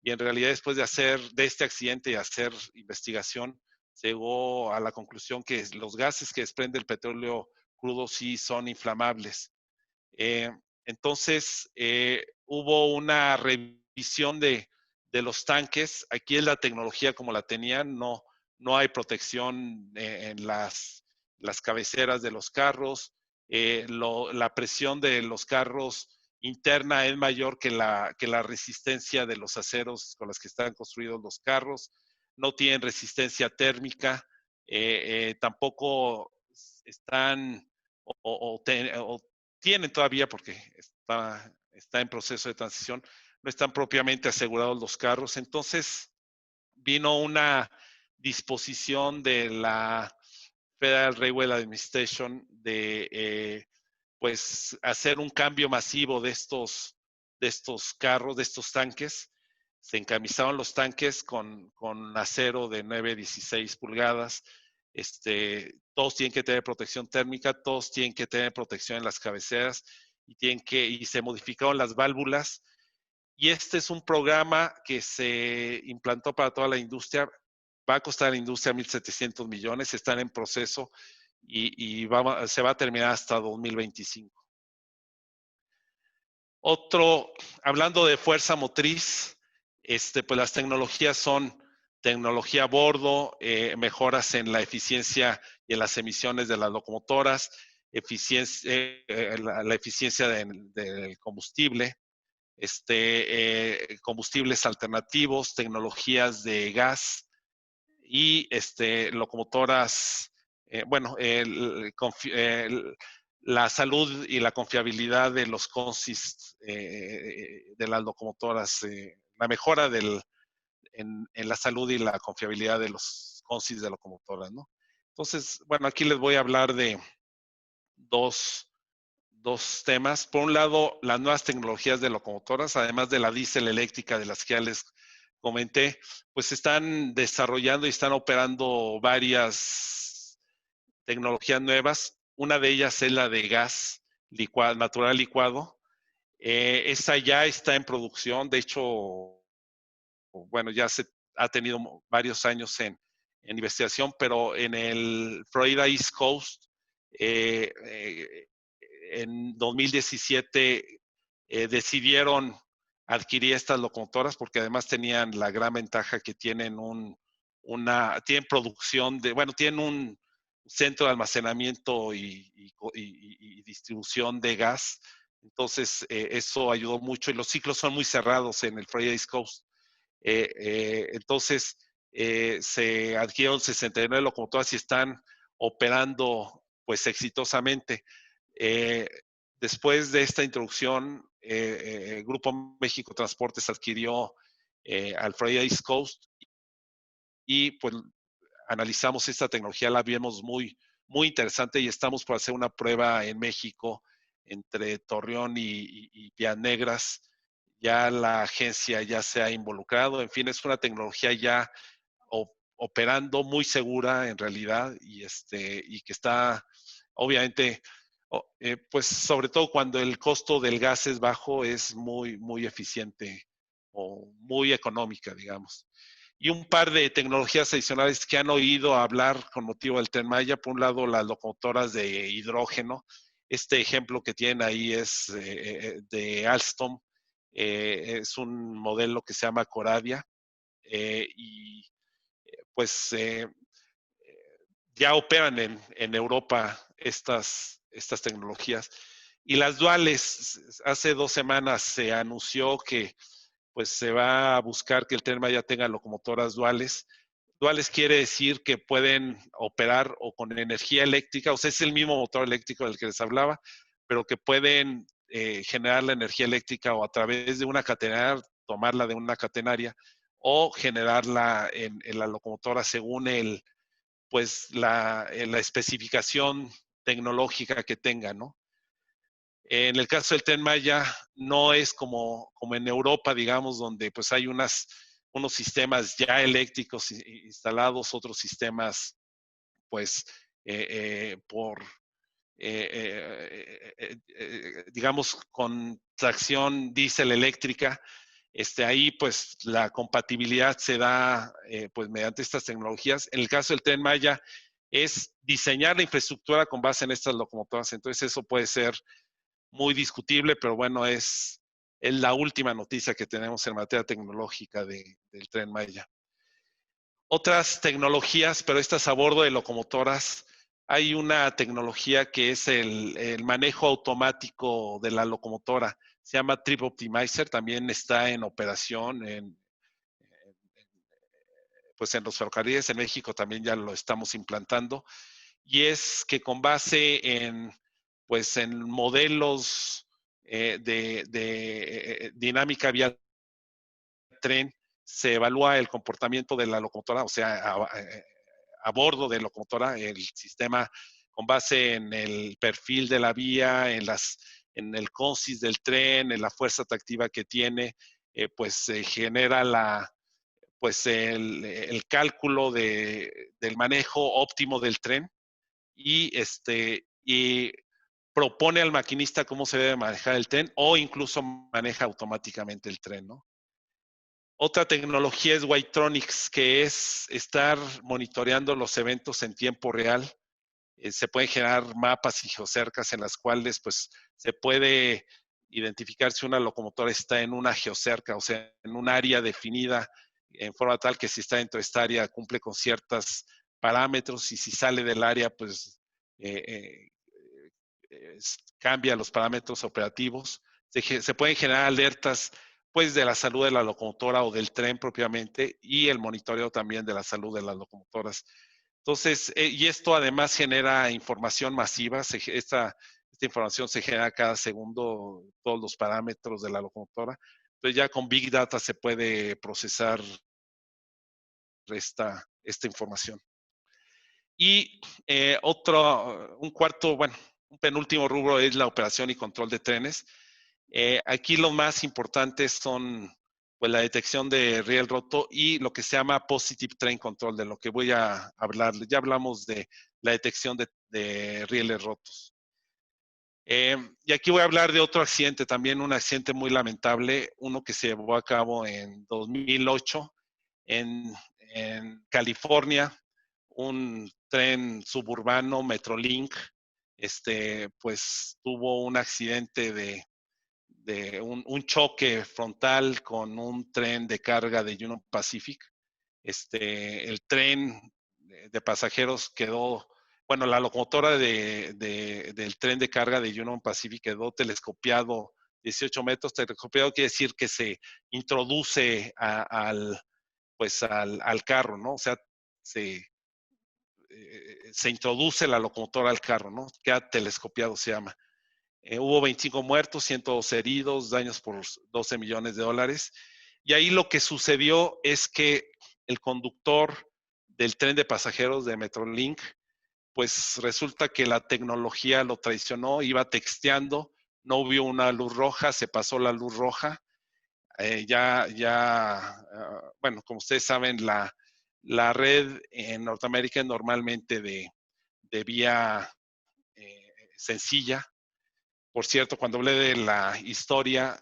Y en realidad, después de este accidente y hacer investigación, se llegó a la conclusión que los gases que desprende el petróleo crudo sí son inflamables. Entonces, hubo una revisión de los tanques. Aquí es la tecnología como la tenían, no hay protección en las las cabeceras de los carros, la presión de los carros interna es mayor que la resistencia de los aceros con los que están construidos los carros, no tienen resistencia térmica, tampoco están o tienen todavía, porque está en proceso de transición, no están propiamente asegurados los carros. Entonces vino una disposición de la Federal Railway Administration de pues hacer un cambio masivo de estos carros, de estos tanques. Se encamisaron los tanques con acero de 9-16 pulgadas. Todos tienen que tener protección térmica, todos tienen que tener protección en las cabeceras y se modificaron las válvulas. Y este es un programa que se implantó para toda la industria. Va a costar a la industria 1.700 millones, están en proceso y se va a terminar hasta 2025. Hablando de fuerza motriz, pues las tecnologías son tecnología a bordo, mejoras en la eficiencia y en las emisiones de las locomotoras, la eficiencia del combustible, combustibles alternativos, tecnologías de gas y locomotoras, la salud y la confiabilidad de los consists de las locomotoras, la mejora en la salud y la confiabilidad de los consists de locomotoras, ¿no? Entonces, bueno, aquí les voy a hablar de dos temas. Por un lado, las nuevas tecnologías de locomotoras, además de la diésel eléctrica de las que ya les comenté, pues están desarrollando y están operando varias tecnologías nuevas. Una de ellas es la de gas natural licuado. Esa ya está en producción. De hecho, bueno, ya se ha tenido varios años en investigación, pero en el Florida East Coast, en 2017 decidieron adquirir estas locomotoras porque además tenían la gran ventaja que tienen tienen producción tienen un centro de almacenamiento y distribución de gas. Entonces, eso ayudó mucho y los ciclos son muy cerrados en el Florida East Coast. Entonces, se adquirieron 69 locomotoras y están operando pues exitosamente. Después de esta introducción, Grupo México Transportes adquirió al Florida East Coast y pues analizamos esta tecnología, la vimos muy, muy interesante y estamos por hacer una prueba en México entre Torreón y Piedras Negras. Ya la agencia ya se ha involucrado, en fin, es una tecnología ya operando muy segura en realidad y que está obviamente, pues sobre todo cuando el costo del gas es bajo, es muy, muy eficiente o muy económica, digamos. Y un par de tecnologías adicionales que han oído hablar con motivo del Tren Maya. Por un lado, las locomotoras de hidrógeno. Este ejemplo que tienen ahí es de Alstom. Es un modelo que se llama Coradia. Y pues ya operan en Europa estas tecnologías. Y las duales, hace 2 semanas se anunció que pues se va a buscar que el Tren Maya tenga locomotoras duales. Duales quiere decir que pueden operar o con energía eléctrica, o sea, es el mismo motor eléctrico del que les hablaba, pero que pueden generar la energía eléctrica o a través de una catenaria, tomarla de una catenaria, o generarla en la locomotora según la especificación tecnológica que tenga, ¿no? En el caso del Tren Maya, no es como en Europa, digamos, donde pues hay unos sistemas ya eléctricos instalados, otros sistemas, pues, digamos, con tracción diésel eléctrica. Ahí, pues, la compatibilidad se da, pues, mediante estas tecnologías. En el caso del Tren Maya, es diseñar la infraestructura con base en estas locomotoras. Entonces, eso puede ser muy discutible, pero bueno, es la última noticia que tenemos en materia tecnológica del Tren Maya. Otras tecnologías, pero estas a bordo de locomotoras, hay una tecnología que es el manejo automático de la locomotora. Se llama Trip Optimizer, también está en operación pues en los ferrocarriles en México también ya lo estamos implantando. Y es que con base pues en modelos de dinámica vial tren, se evalúa el comportamiento de la locomotora, o sea, a bordo de la locomotora, el sistema con base en el perfil de la vía, en el consis del tren, en la fuerza atractiva que tiene, pues se genera pues el cálculo del manejo óptimo del tren y propone al maquinista cómo se debe manejar el tren o incluso maneja automáticamente el tren, ¿no? Otra tecnología es Whitetronics, que es estar monitoreando los eventos en tiempo real. Se pueden generar mapas y geocercas en las cuales pues, se puede identificar si una locomotora está en una geocerca, o sea, en un área definida en forma tal que si está dentro de esta área cumple con ciertos parámetros y si sale del área, pues eh, cambia los parámetros operativos. Se pueden generar alertas pues de la salud de la locomotora o del tren propiamente y el monitoreo también de la salud de las locomotoras. Entonces, y esto además genera información masiva, esta información se genera cada segundo, todos los parámetros de la locomotora. Entonces ya con Big Data se puede procesar esta información. Y un cuarto, bueno, un penúltimo rubro es la operación y control de trenes. Aquí lo más importante son pues, la detección de riel roto y lo que se llama Positive Train Control, de lo que voy a hablar. Ya hablamos de la detección de rieles rotos. Y aquí voy a hablar de otro accidente, también un accidente muy lamentable, uno que se llevó a cabo en 2008 en California, un tren suburbano Metrolink, pues tuvo un accidente de un choque frontal con un tren de carga de Union Pacific. El tren de pasajeros quedó, bueno, la locomotora del tren de carga de Union Pacific quedó telescopiado 18 metros. Telescopiado quiere decir que se introduce pues al carro, ¿no? O sea, se introduce la locomotora al carro, ¿no? Queda telescopiado, se llama. Hubo 25 muertos, 102 heridos, daños por 12 millones de dólares. Y ahí lo que sucedió es que el conductor del tren de pasajeros de Metrolink, pues resulta que la tecnología lo traicionó, iba texteando, no vio una luz roja, se pasó la luz roja. Bueno, como ustedes saben, la red en Norteamérica es normalmente de vía sencilla. Por cierto, cuando hablé de la historia,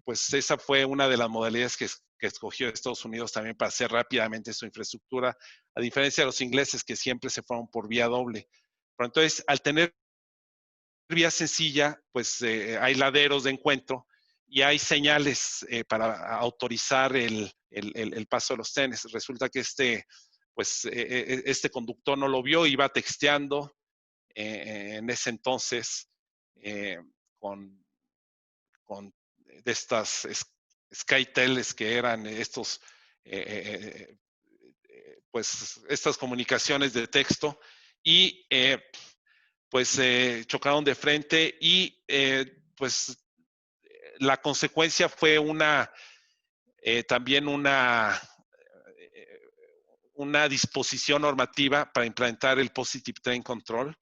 pues esa fue una de las modalidades que escogió Estados Unidos también para hacer rápidamente su infraestructura, a diferencia de los ingleses que siempre se fueron por vía doble. Pero entonces, al tener vía sencilla, pues hay laderos de encuentro y hay señales para autorizar el paso de los trenes. Resulta que pues, este conductor no lo vio, iba texteando en ese entonces eh, con, con de estas SkyTeles que eran pues estas comunicaciones de texto y pues chocaron de frente y pues la consecuencia fue también una disposición normativa para implantar el Positive Train Control,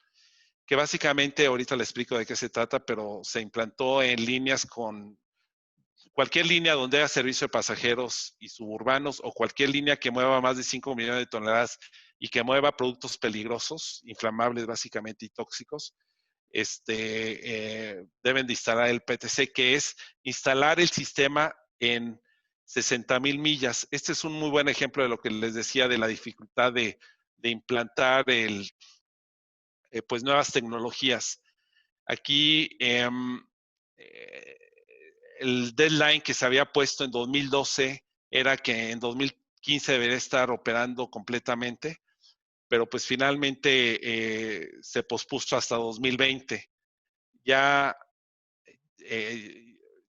que básicamente, ahorita le explico de qué se trata, pero se implantó en líneas con cualquier línea donde haya servicio de pasajeros y suburbanos o cualquier línea que mueva más de 5 millones de toneladas y que mueva productos peligrosos, inflamables básicamente y tóxicos, deben de instalar el PTC, que es instalar el sistema en 60,000 millas. Este es un muy buen ejemplo de lo que les decía de la dificultad de implantar pues nuevas tecnologías. Aquí el deadline que se había puesto en 2012 era que en 2015 debería estar operando completamente. pero pues finalmente se pospuso hasta 2020. Ya,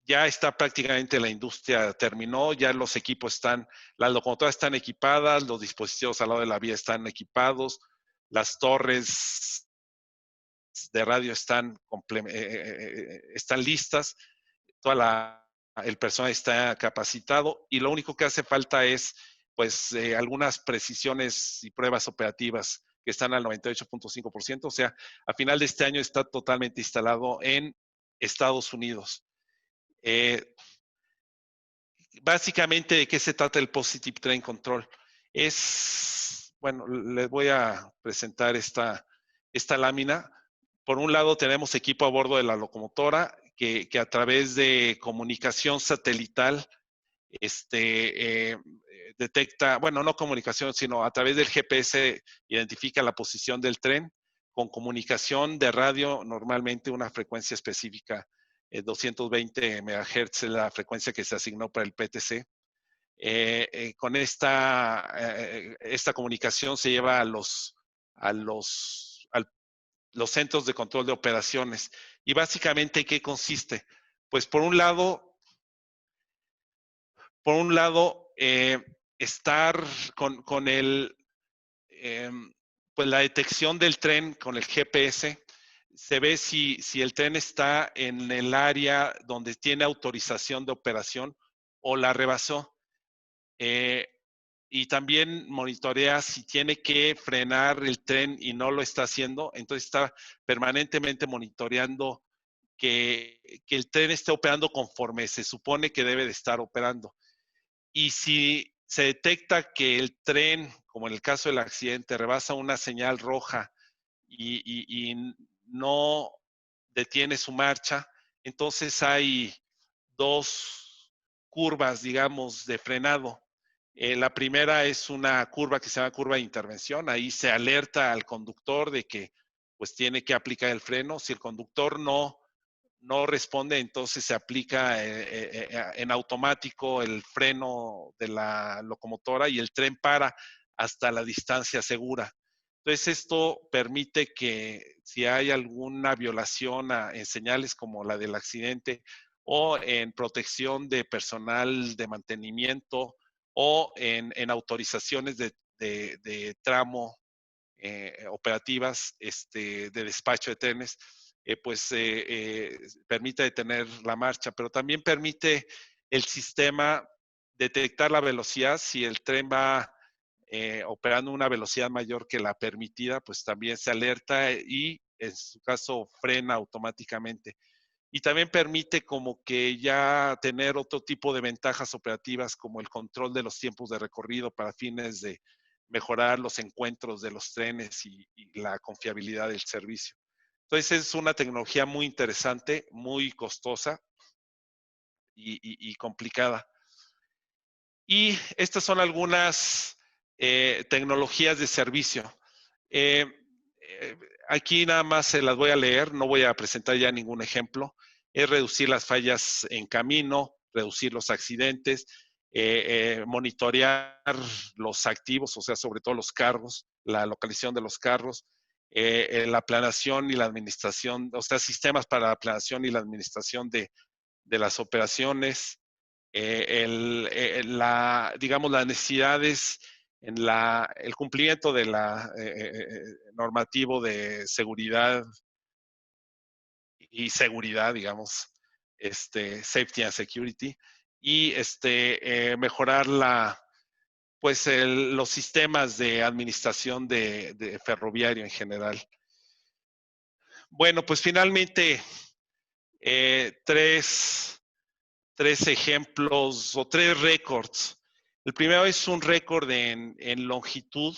ya está prácticamente la industria terminó, ya los equipos están, las locomotoras están equipadas, los dispositivos al lado de la vía están equipados, las torres de radio están listas, el personal está capacitado y lo único que hace falta es pues algunas precisiones y pruebas operativas que están al 98.5%, o sea, a final de este año está totalmente instalado en Estados Unidos. Básicamente, ¿de qué se trata el Positive Train Control? Bueno, les voy a presentar esta lámina. Por un lado, tenemos equipo a bordo de la locomotora que a través de comunicación satelital detecta, bueno, no comunicación, sino a través del GPS identifica la posición del tren. Con comunicación de radio, normalmente una frecuencia específica, 220 MHz es la frecuencia que se asignó para el PTC. Con esta comunicación se lleva a los centros de control de operaciones. Y básicamente, ¿qué consiste? Pues por un lado, estar con pues la detección del tren con el GPS, se ve si el tren está en el área donde tiene autorización de operación o la rebasó. Y también monitorea si tiene que frenar el tren y no lo está haciendo, entonces está permanentemente monitoreando que el tren esté operando conforme se supone que debe de estar operando. Y si se detecta que el tren, como en el caso del accidente, rebasa una señal roja y no detiene su marcha, entonces hay dos curvas, digamos, de frenado. La primera es una curva que se llama curva de intervención. Ahí se alerta al conductor de que pues tiene que aplicar el freno. Si el conductor no responde, entonces se aplica en automático el freno de la locomotora y el tren para hasta la distancia segura. Entonces esto permite que si hay alguna violación en señales como la del accidente o en protección de personal de mantenimiento o en autorizaciones de tramo operativas de despacho de trenes, permite detener la marcha, pero también permite el sistema detectar la velocidad. Si el tren va operando una velocidad mayor que la permitida, pues también se alerta y en su caso frena automáticamente. Y también permite como que ya tener otro tipo de ventajas operativas como el control de los tiempos de recorrido para fines de mejorar los encuentros de los trenes y la confiabilidad del servicio. Entonces es una tecnología muy interesante, muy costosa y complicada. Y estas son algunas tecnologías de servicio. Eh, Aquí nada más se las voy a leer, no voy a presentar ya ningún ejemplo. Es reducir las fallas en camino, reducir los accidentes, monitorear los activos, o sea, sobre todo los carros, la localización de los carros, la planeación y la administración, o sea, sistemas para la planeación y la administración de las operaciones, digamos, las necesidades en el cumplimiento de la normativo de seguridad y seguridad, digamos, safety and security, y mejorar los sistemas de administración de ferroviario en general. Bueno, pues finalmente, tres ejemplos o tres récords. El primero es un récord en longitud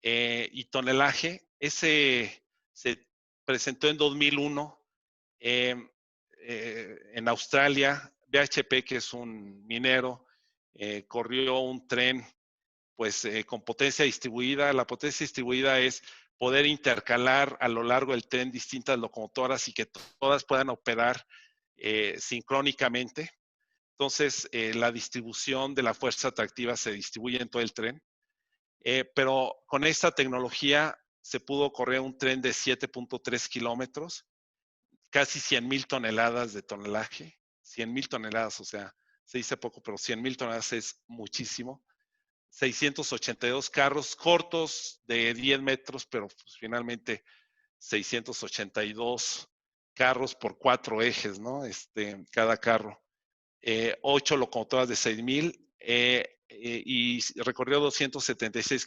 y tonelaje. Ese se presentó en 2001 en Australia. BHP, que es un minero, corrió un tren pues con potencia distribuida. La potencia distribuida es poder intercalar a lo largo del tren distintas locomotoras y que todas puedan operar sincrónicamente. Entonces, la distribución de la fuerza atractiva se distribuye en todo el tren. pero con esta tecnología se pudo correr un tren de 7.3 kilómetros, casi 100,000 toneladas de tonelaje, 100,000 toneladas, o sea, se dice poco, pero 100,000 toneladas es muchísimo. 682 carros cortos de 10 metros, pero pues finalmente 682 carros por 4 ejes, ¿no? Cada carro. 8 locomotoras de 6,000 y recorrió 276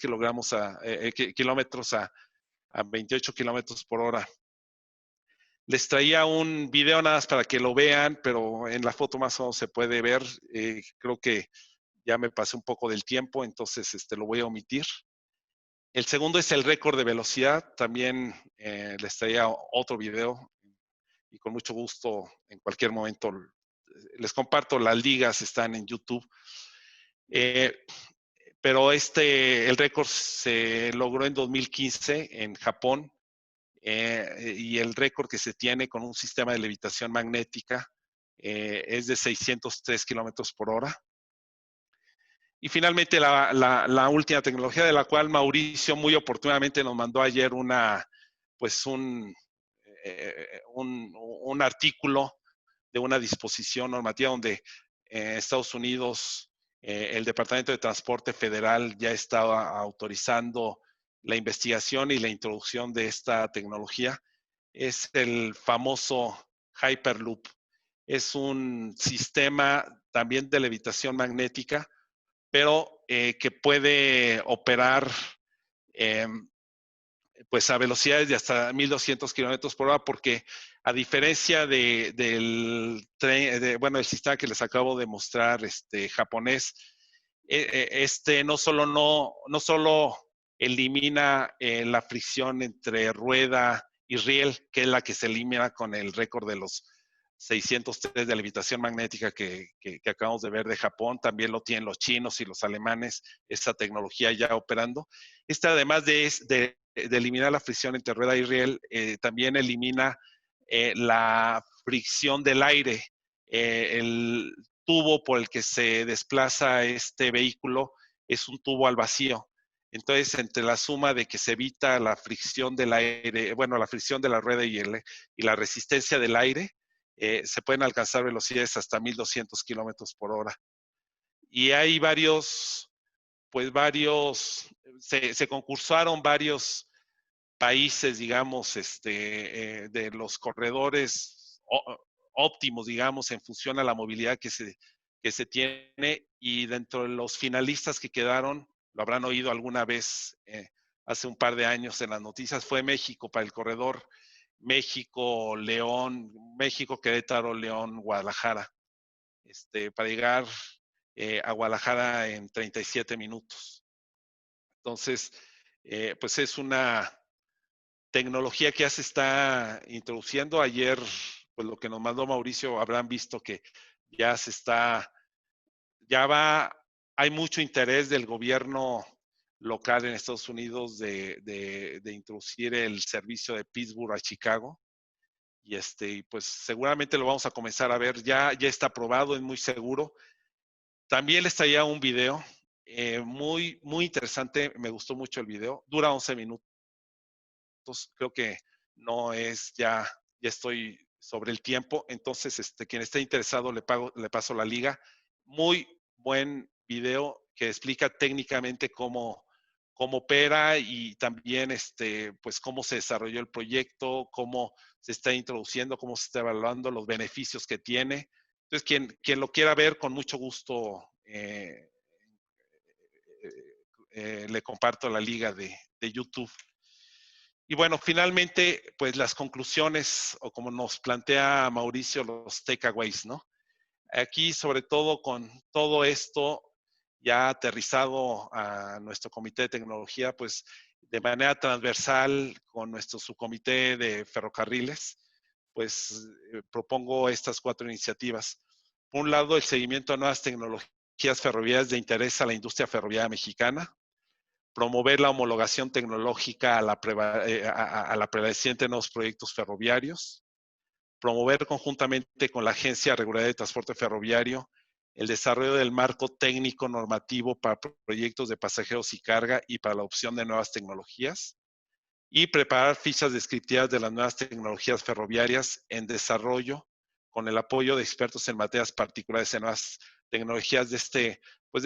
kilómetros a 28 kilómetros por hora. Les traía un video nada más para que lo vean, pero en la foto más o menos se puede ver. Creo que ya me pasé un poco del tiempo, entonces lo voy a omitir. El segundo es el récord de velocidad. También les traía otro video y con mucho gusto en cualquier momento les comparto. Las ligas están en YouTube. Pero el récord se logró en 2015 en Japón y el récord que se tiene con un sistema de levitación magnética es de 603 kilómetros por hora. Y finalmente la última tecnología de la cual Mauricio muy oportunamente nos mandó ayer pues un artículo de una disposición normativa donde en Estados Unidos el Departamento de Transporte Federal ya estaba autorizando la investigación y la introducción de esta tecnología. Es el famoso Hyperloop. Es un sistema también de levitación magnética, pero que puede operar pues a velocidades de hasta 1,200 kilómetros por hora, porque a diferencia del tren, bueno, el sistema que les acabo de mostrar, japonés, no solo elimina la fricción entre rueda y riel, que es la que se elimina con el récord de los 603 de levitación magnética que acabamos de ver de Japón, también lo tienen los chinos y los alemanes, esa tecnología ya operando. Además de eliminar la fricción entre rueda y riel, también elimina la fricción del aire. El tubo por el que se desplaza este vehículo es un tubo al vacío. Entonces, entre la suma de que se evita la fricción del aire, bueno, la fricción de la rueda y la resistencia del aire, se pueden alcanzar velocidades hasta 1,200 kilómetros por hora. Y hay se concursaron varios países, digamos, de los corredores óptimos, digamos, en función a la movilidad que se tiene, y dentro de los finalistas que quedaron, lo habrán oído alguna vez hace un par de años en las noticias, fue México para el corredor México, León, México, Querétaro, León, Guadalajara, para llegar a Guadalajara en 37 minutos. Entonces, pues es una tecnología que ya se está introduciendo. Ayer, pues lo que nos mandó Mauricio, habrán visto que ya hay mucho interés del gobierno local en Estados Unidos de introducir el servicio de Pittsburgh a Chicago. Y pues seguramente lo vamos a comenzar a ver. Ya está aprobado, es muy seguro. También les traía un video muy, muy interesante. Me gustó mucho el video. Dura 11 minutos. Creo que no es, ya estoy sobre el tiempo. Entonces, quien esté interesado, le paso la liga. Muy buen video que explica técnicamente cómo opera y también pues cómo se desarrolló el proyecto, cómo se está introduciendo, cómo se está evaluando, los beneficios que tiene. Entonces, quien lo quiera ver, con mucho gusto le comparto la liga de YouTube. Y bueno, finalmente, pues las conclusiones, o como nos plantea Mauricio, los takeaways, ¿no? Aquí, sobre todo, con todo esto ya aterrizado a nuestro comité de tecnología, pues de manera transversal con nuestro subcomité de ferrocarriles, pues propongo estas 4 iniciativas. Por un lado, el seguimiento a nuevas tecnologías ferroviarias de interés a la industria ferroviaria mexicana. Promover la homologación tecnológica a la prevaleciente de nuevos proyectos ferroviarios. Promover conjuntamente con la Agencia Regular de Transporte Ferroviario el desarrollo del marco técnico normativo para proyectos de pasajeros y carga y para la opción de nuevas tecnologías, y preparar fichas descriptivas de las nuevas tecnologías ferroviarias en desarrollo con el apoyo de expertos en materias particulares en nuevas tecnologías de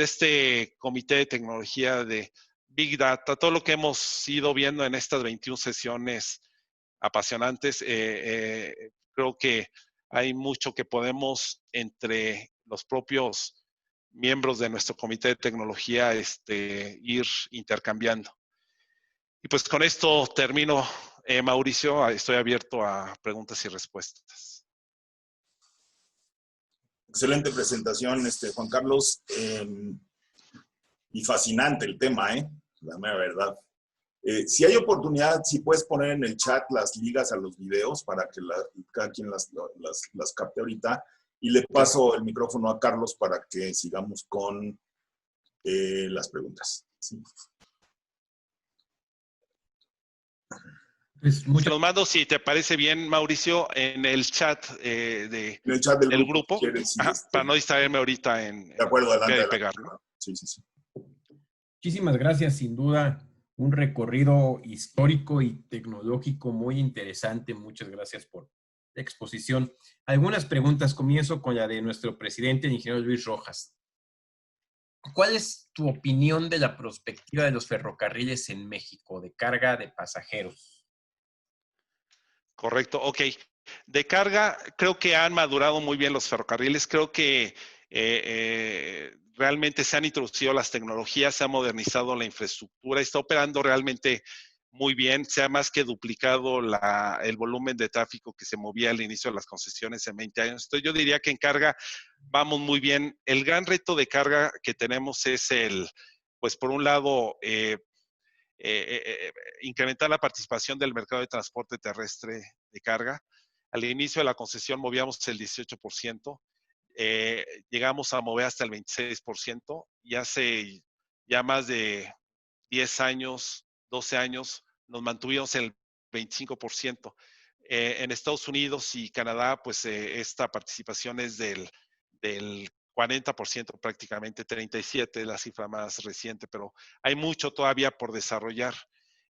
este comité de tecnología de Big Data, todo lo que hemos ido viendo en estas 21 sesiones apasionantes. Creo que hay mucho que podemos entre los propios miembros de nuestro comité de tecnología ir intercambiando. Y pues con esto termino, Mauricio. Estoy abierto a preguntas y respuestas. Excelente presentación, Juan Carlos. Y fascinante el tema, la mera verdad. Si hay oportunidad, si puedes poner en el chat las ligas a los videos para que cada quien las capte ahorita. Y le paso el micrófono a Carlos para que sigamos con las preguntas. Sí. Pues te los mando, si te parece bien, Mauricio, en el chat, en el chat del grupo. Si para no distraerme ahorita en de acuerdo, adelante, pegar, ¿no? Sí, sí, sí. Muchísimas gracias, sin duda, un recorrido histórico y tecnológico muy interesante. Muchas gracias por la exposición. Algunas preguntas. Comienzo con la de nuestro presidente, el ingeniero Luis Rojas. ¿Cuál es tu opinión de la perspectiva de los ferrocarriles en México, de carga de pasajeros? Correcto, ok. De carga, creo que han madurado muy bien los ferrocarriles. Creo que realmente se han introducido las tecnologías, se ha modernizado la infraestructura, está operando realmente muy bien. Se ha más que duplicado el volumen de tráfico que se movía al inicio de las concesiones en 20 años. Entonces, yo diría que en carga vamos muy bien. El gran reto de carga que tenemos es pues por un lado, incrementar la participación del mercado de transporte terrestre de carga. Al inicio de la concesión movíamos el 18%, llegamos a mover hasta el 26%, y hace ya más de 10 años, 12 años, nos mantuvimos en el 25%. En Estados Unidos y Canadá, pues esta participación es del 40%, prácticamente 37%, la cifra más reciente, pero hay mucho todavía por desarrollar.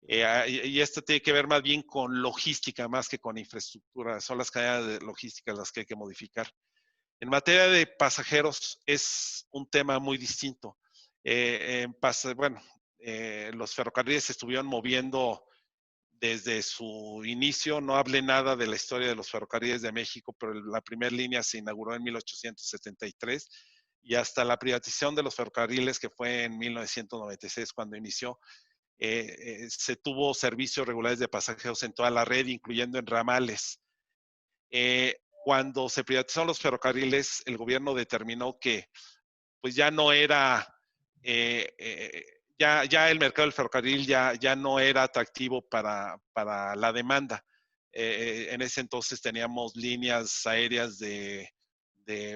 Y esto tiene que ver más bien con logística más que con infraestructura. Son las cadenas de logística las que hay que modificar. En materia de pasajeros es un tema muy distinto. Los ferrocarriles se estuvieron moviendo desde su inicio. No hablé nada de la historia de los ferrocarriles de México, pero la primera línea se inauguró en 1873 y hasta la privatización de los ferrocarriles, que fue en 1996 cuando inició, se tuvo servicios regulares de pasajeros en toda la red, incluyendo en ramales. Cuando se privatizaron los ferrocarriles, el gobierno determinó que pues ya no era, ya el mercado del ferrocarril ya no era atractivo para la demanda. En ese entonces teníamos líneas aéreas de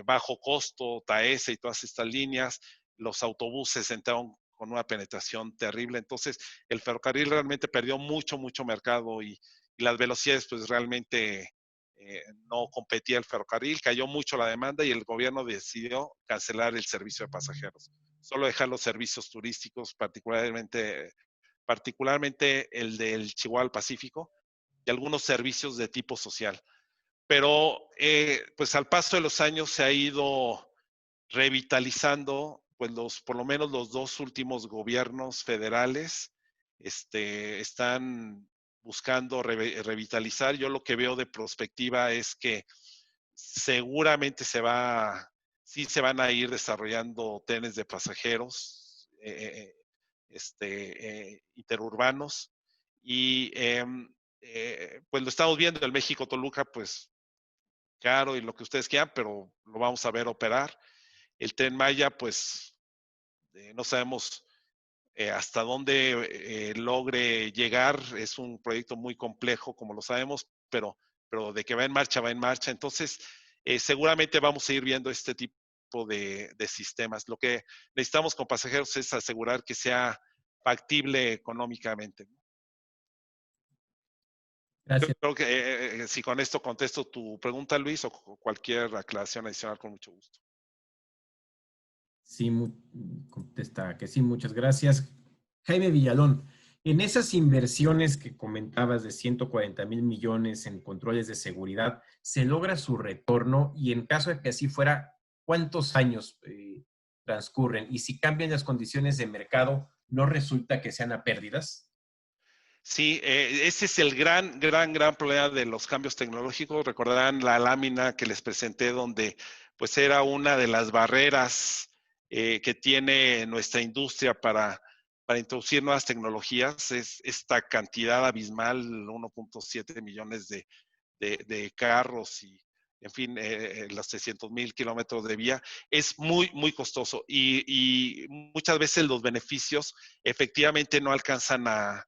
bajo costo, TAESA y todas estas líneas. Los autobuses entraron con una penetración terrible. Entonces, el ferrocarril realmente perdió mucho mercado, y las velocidades, pues realmente no competía el ferrocarril, cayó mucho la demanda y el gobierno decidió cancelar el servicio de pasajeros. Solo dejar los servicios turísticos, particularmente el del Chihuahua al Pacífico, y algunos servicios de tipo social. Pero pues al paso de los años se ha ido revitalizando, pues por lo menos los dos últimos gobiernos federales están buscando revitalizar. Yo lo que veo de prospectiva es que seguramente sí se van a ir desarrollando trenes de pasajeros interurbanos, y pues lo estamos viendo. El México-Toluca, pues caro y lo que ustedes quieran, pero lo vamos a ver operar. El Tren Maya, pues no sabemos hasta dónde logre llegar. Es un proyecto muy complejo, como lo sabemos, pero de que va en marcha, va en marcha. Entonces, seguramente vamos a ir viendo este tipo de sistemas. Lo que necesitamos con pasajeros es asegurar que sea factible económicamente. Gracias. Creo que si con esto contesto tu pregunta, Luis, o cualquier aclaración adicional, con mucho gusto. Sí, contesta que sí, muchas gracias. Jaime Villalón, en esas inversiones que comentabas de 140,000 millones en controles de seguridad, ¿se logra su retorno? Y en caso de que así fuera, ¿cuántos años transcurren? Y si cambian las condiciones de mercado, ¿no resulta que sean a pérdidas? Sí, ese es el gran problema de los cambios tecnológicos. Recordarán la lámina que les presenté donde pues era una de las barreras que tiene nuestra industria para introducir nuevas tecnologías. Es esta cantidad abismal, 1.7 millones de carros y, en fin, los 300,000 kilómetros de vía. Es muy costoso y muchas veces los beneficios efectivamente no alcanzan a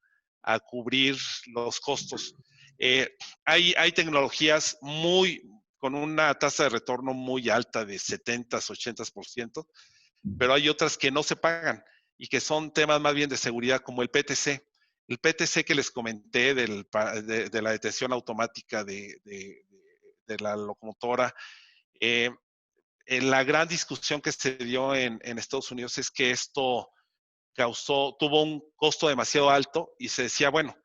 cubrir los costos. Hay tecnologías con una tasa de retorno muy alta de 70-80%, pero hay otras que no se pagan y que son temas más bien de seguridad como el PTC. El PTC que les comenté de la detención automática de la locomotora, la gran discusión que se dio en Estados Unidos es que esto tuvo un costo demasiado alto y se decía, bueno,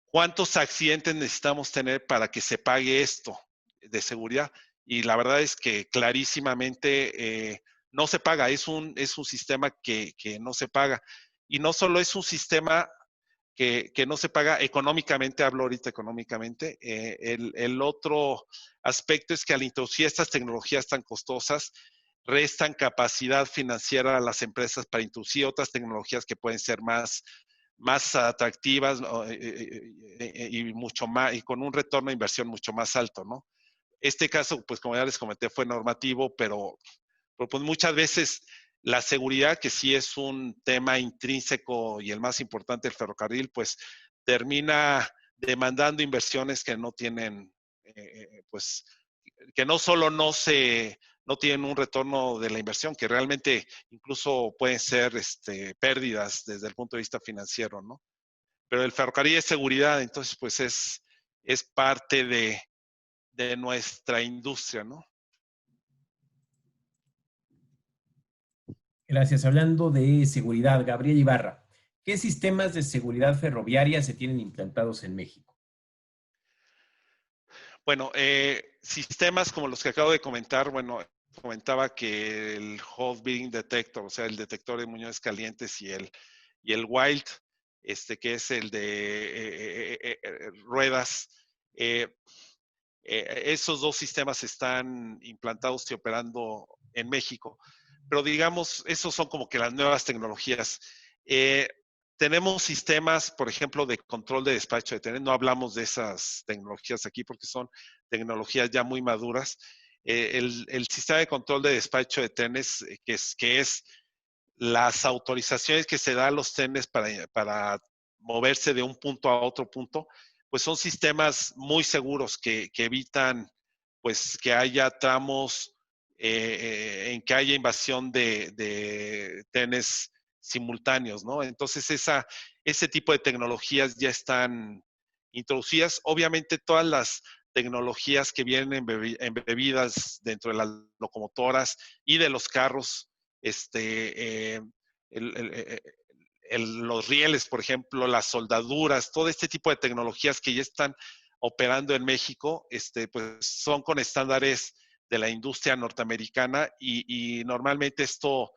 ¿cuántos accidentes necesitamos tener para que se pague esto de seguridad? Y la verdad es que clarísimamente no se paga, es un sistema que no se paga. Y no solo es un sistema que no se paga económicamente, hablo ahorita económicamente, el otro aspecto es que al introducir estas tecnologías tan costosas, restan capacidad financiera a las empresas para introducir otras tecnologías que pueden ser más atractivas y mucho más, y con un retorno de inversión mucho más alto, ¿no? Este caso, pues como ya les comenté, fue normativo, pero pues muchas veces la seguridad, que sí es un tema intrínseco y el más importante del ferrocarril, pues termina demandando inversiones que no tienen, pues, que no solo no tienen un retorno de la inversión, que realmente incluso pueden ser pérdidas desde el punto de vista financiero, ¿no? Pero el ferrocarril es seguridad, entonces pues es parte de nuestra industria, ¿no? Gracias. Hablando de seguridad, Gabriel Ibarra, ¿qué sistemas de seguridad ferroviaria se tienen implantados en México? Bueno, sistemas como los que acabo de comentar, bueno, comentaba que el Hot Beam Detector, o sea, el detector de muñones calientes y el Wild, que es el de ruedas, eh, esos dos sistemas están implantados y operando en México. Pero digamos, esos son como que las nuevas tecnologías. Eh, tenemos sistemas, por ejemplo, de control de despacho de trenes. No hablamos de esas tecnologías aquí porque son tecnologías ya muy maduras. El sistema de control de despacho de trenes, que es las autorizaciones que se da a los trenes para moverse de un punto a otro punto, pues son sistemas muy seguros que evitan pues que haya tramos en que haya invasión de trenes simultáneos, ¿no? Entonces ese tipo de tecnologías ya están introducidas. Obviamente todas las tecnologías que vienen embebidas dentro de las locomotoras y de los carros, el, el, los rieles, por ejemplo, las soldaduras, todo este tipo de tecnologías que ya están operando en México, pues son con estándares de la industria norteamericana y normalmente esto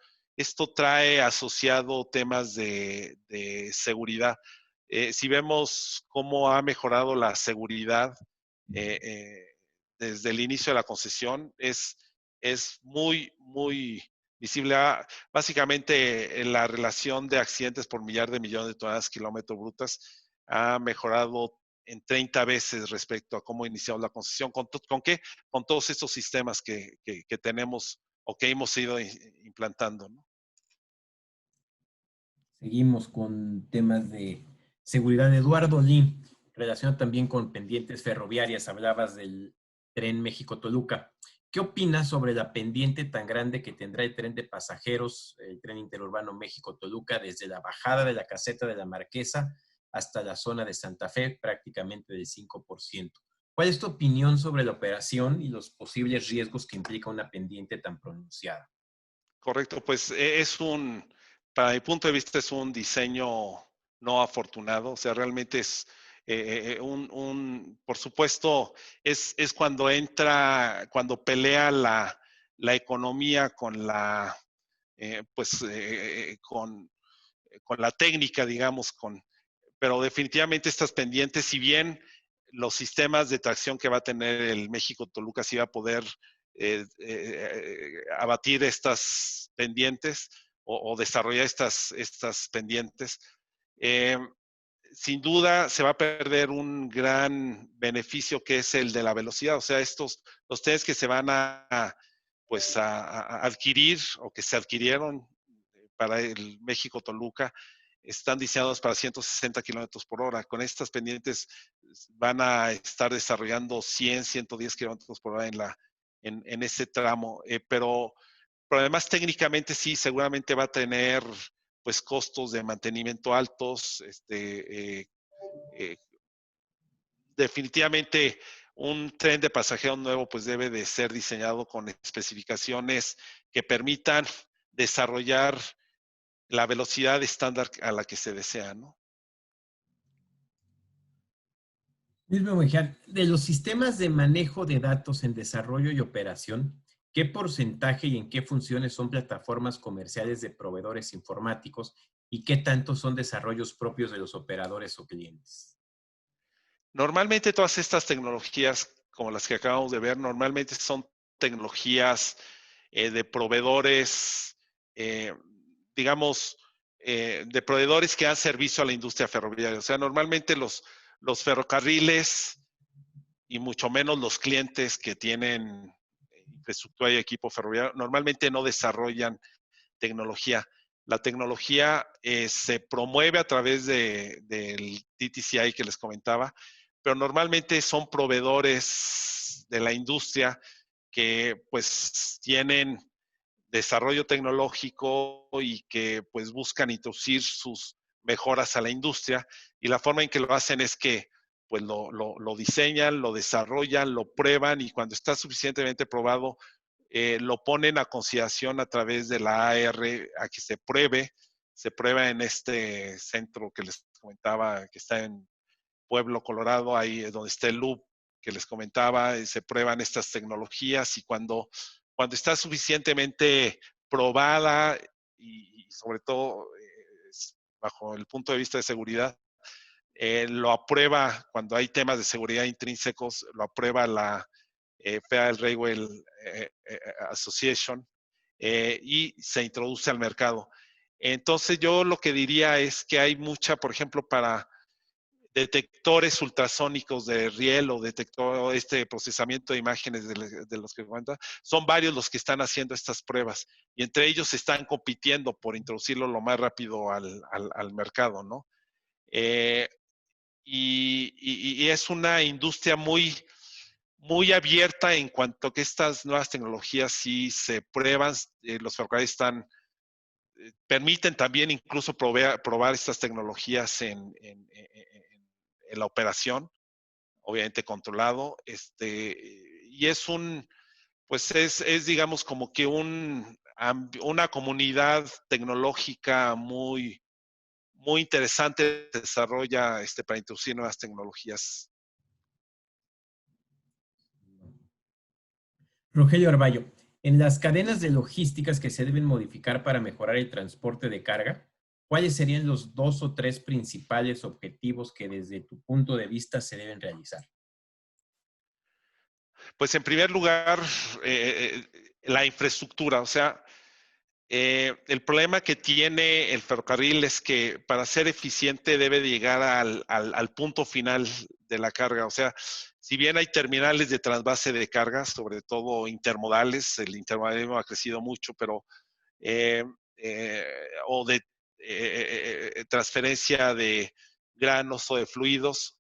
trae asociado temas de seguridad. Si vemos cómo ha mejorado la seguridad desde el inicio de la concesión, es muy visible. Básicamente, la relación de accidentes por millar de millones de toneladas kilómetros brutas ha mejorado en 30 veces respecto a cómo iniciamos la concesión. ¿Con qué? Con todos estos sistemas que tenemos o que hemos ido implantando, ¿no? Seguimos con temas de seguridad. Eduardo Lee, relacionado también con pendientes ferroviarias, hablabas del tren México-Toluca. ¿Qué opinas sobre la pendiente tan grande que tendrá el tren de pasajeros, el tren interurbano México-Toluca, desde la bajada de la caseta de la Marquesa hasta la zona de Santa Fe, prácticamente del 5%? ¿Cuál es tu opinión sobre la operación y los posibles riesgos que implica una pendiente tan pronunciada? Correcto, pues para mi punto de vista es un diseño no afortunado, o sea, realmente es por supuesto, es cuando pelea la economía con con la técnica, digamos, pero definitivamente estas pendientes, si bien los sistemas de tracción que va a tener el México-Toluca sí va a poder abatir estas pendientes o desarrollar estas pendientes, eh, sin duda se va a perder un gran beneficio que es el de la velocidad. O sea, los trenes que se van pues a adquirir o que se adquirieron para el México-Toluca están diseñados para 160 kilómetros por hora. Con estas pendientes van a estar desarrollando 100, 110 kilómetros por hora en ese tramo. Pero además técnicamente sí, seguramente va a tener pues costos de mantenimiento altos. Definitivamente un tren de pasajeros nuevo pues debe de ser diseñado con especificaciones que permitan desarrollar la velocidad estándar a la que se desea, ¿no? Mismo Mejía, de los sistemas de manejo de datos en desarrollo y operación, ¿qué porcentaje y en qué funciones son plataformas comerciales de proveedores informáticos y qué tanto son desarrollos propios de los operadores o clientes? Normalmente todas estas tecnologías, como las que acabamos de ver, normalmente son tecnologías de proveedores, digamos, de proveedores que dan servicio a la industria ferroviaria. O sea, normalmente los ferrocarriles y mucho menos los clientes que tienen infraestructura y equipo ferroviario, normalmente no desarrollan tecnología. La tecnología se promueve a través del TTCI que les comentaba, pero normalmente son proveedores de la industria que pues tienen desarrollo tecnológico y que pues buscan introducir sus mejoras a la industria, y la forma en que lo hacen es que pues lo diseñan, lo desarrollan, lo prueban, y cuando está suficientemente probado lo ponen a consideración a través de la AR a que se prueba en este centro que les comentaba, que está en Pueblo, Colorado, ahí es donde está el loop que les comentaba, se prueban estas tecnologías, y cuando está suficientemente probada y sobre todo bajo el punto de vista de seguridad, lo aprueba cuando hay temas de seguridad intrínsecos, lo aprueba la Federal Railway Association y se introduce al mercado. Entonces yo lo que diría es que hay mucha, por ejemplo, para detectores ultrasónicos de riel o detector procesamiento de imágenes de los que cuenta, son varios los que están haciendo estas pruebas, y entre ellos están compitiendo por introducirlo lo más rápido al mercado, ¿no? Eh, y es una industria muy abierta en cuanto a que estas nuevas tecnologías sí se prueban, los ferrocarriles permiten también incluso probar estas tecnologías en la operación, obviamente controlado, y pues es digamos como que una comunidad tecnológica muy interesante se desarrolla para introducir nuevas tecnologías. Rogelio Arballo, en las cadenas de logísticas que se deben modificar para mejorar el transporte de carga, ¿cuáles serían los 2 o 3 principales objetivos que desde tu punto de vista se deben realizar? Pues en primer lugar, la infraestructura, o sea, el problema que tiene el ferrocarril es que para ser eficiente debe de llegar al punto final de la carga. O sea, si bien hay terminales de trasvase de cargas, sobre todo intermodales, el intermodalismo ha crecido mucho, pero eh, o de transferencia de granos o de fluidos,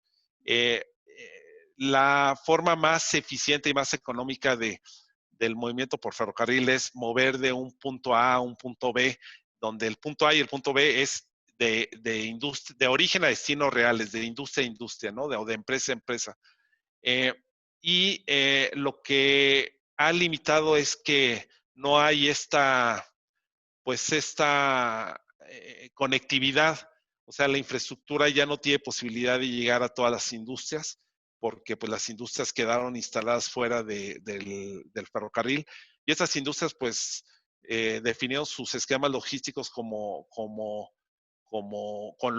la forma más eficiente y más económica del movimiento por ferrocarril es mover de un punto A a un punto B, donde el punto A y el punto B es de origen a destino reales, de industria a industria, ¿no? O de empresa a empresa. Lo que ha limitado es que no hay pues esta conectividad, o sea, la infraestructura ya no tiene posibilidad de llegar a todas las industrias, porque pues las industrias quedaron instaladas fuera del ferrocarril, y estas industrias pues definieron sus esquemas logísticos con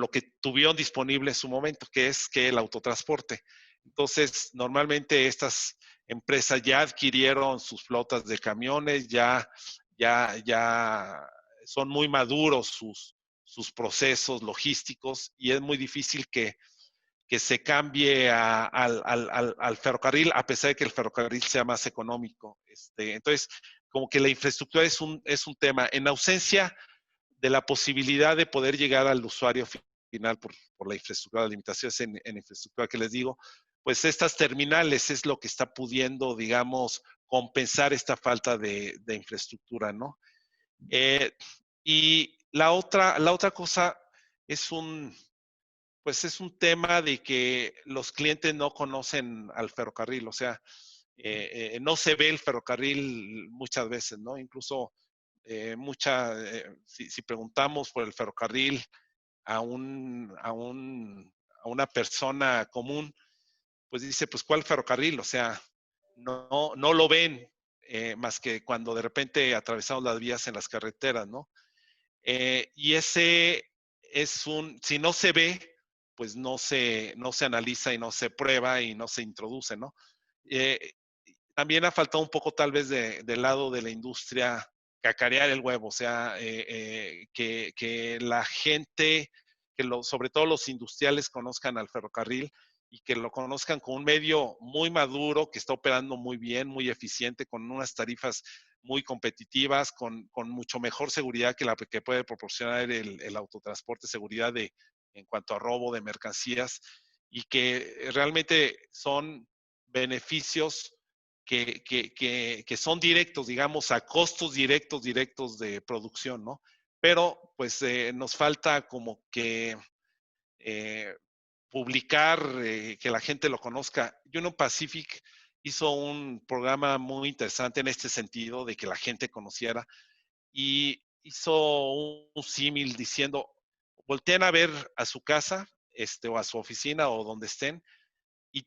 lo que tuvieron disponible en su momento, que es que el autotransporte. Entonces, normalmente estas empresas ya adquirieron sus flotas de camiones, ya son muy maduros sus procesos logísticos, y es muy difícil que se cambie al ferrocarril, a pesar de que el ferrocarril sea más económico. Entonces, como que la infraestructura es un tema. En ausencia de la posibilidad de poder llegar al usuario final por la infraestructura, las limitaciones en infraestructura que les digo, pues estas terminales es lo que está pudiendo, digamos, compensar esta falta de infraestructura, ¿no? Y la otra cosa es pues es un tema de que los clientes no conocen al ferrocarril, o sea, no se ve el ferrocarril muchas veces, ¿no? Incluso si preguntamos por el ferrocarril a una persona común, pues dice, pues ¿cuál ferrocarril? O sea, no lo ven más que cuando de repente atravesamos las vías en las carreteras, ¿no? Y ese si no se ve, pues no se analiza y no se prueba y no se introduce, ¿no? Eh, También ha faltado un poco tal vez del lado de la industria cacarear el huevo, o sea, que la gente, sobre todo los industriales, conozcan al ferrocarril y que lo conozcan con un medio muy maduro, que está operando muy bien, muy eficiente, con unas tarifas muy competitivas, con mucho mejor seguridad que la que puede proporcionar el autotransporte, seguridad en cuanto a robo de mercancías, y que realmente son beneficios que son directos, digamos, a costos directos de producción, ¿no? Pero pues nos falta como que publicar, que la gente lo conozca. Union Pacific hizo un programa muy interesante en este sentido, de que la gente conociera, y hizo un símil diciendo, volteen a ver a su casa, o a su oficina o donde estén, y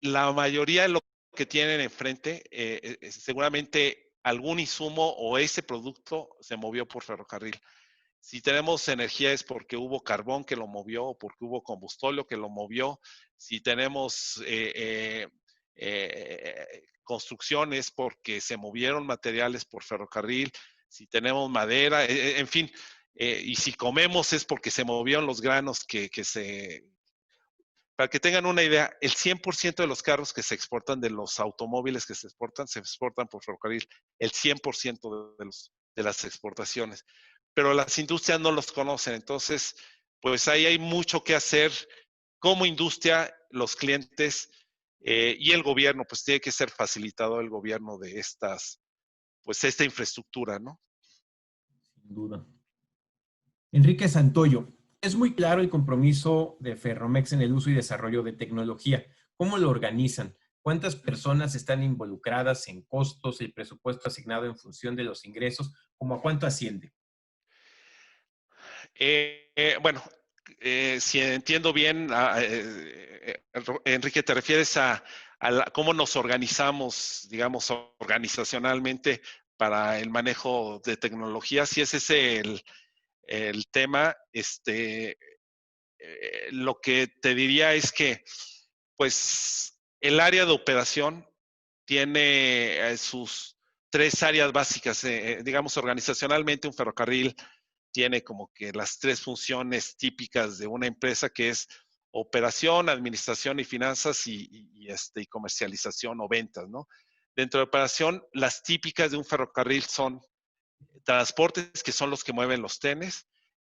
la mayoría de lo que tienen enfrente, seguramente algún insumo o ese producto se movió por ferrocarril. Si tenemos energía es porque hubo carbón que lo movió, o porque hubo combustóleo que lo movió. Si tenemos construcciones, porque se movieron materiales por ferrocarril. Si tenemos madera, en fin. Y si comemos es porque se movieron los granos Para que tengan una idea, el 100% de los carros que se exportan, de los automóviles que se exportan por ferrocarril, el 100% de las exportaciones. Pero las industrias no los conocen, entonces, pues ahí hay mucho que hacer como industria, los clientes y el gobierno, pues tiene que ser facilitado el gobierno de esta infraestructura, ¿no? Sin duda. Enrique Santoyo, es muy claro el compromiso de Ferromex en el uso y desarrollo de tecnología. ¿Cómo lo organizan? ¿Cuántas personas están involucradas en costos, el presupuesto asignado en función de los ingresos? ¿Cómo a cuánto asciende? Bueno, si entiendo bien, Enrique, te refieres a cómo nos organizamos, digamos, organizacionalmente para el manejo de tecnología. Si ese es el tema, lo que te diría es que, pues, el área de operación tiene sus tres áreas básicas. Digamos, organizacionalmente, un ferrocarril tiene como que las tres funciones típicas de una empresa, que es operación, administración y finanzas, y comercialización o ventas, ¿no? Dentro de operación, las típicas de un ferrocarril son transportes, que son los que mueven los trenes;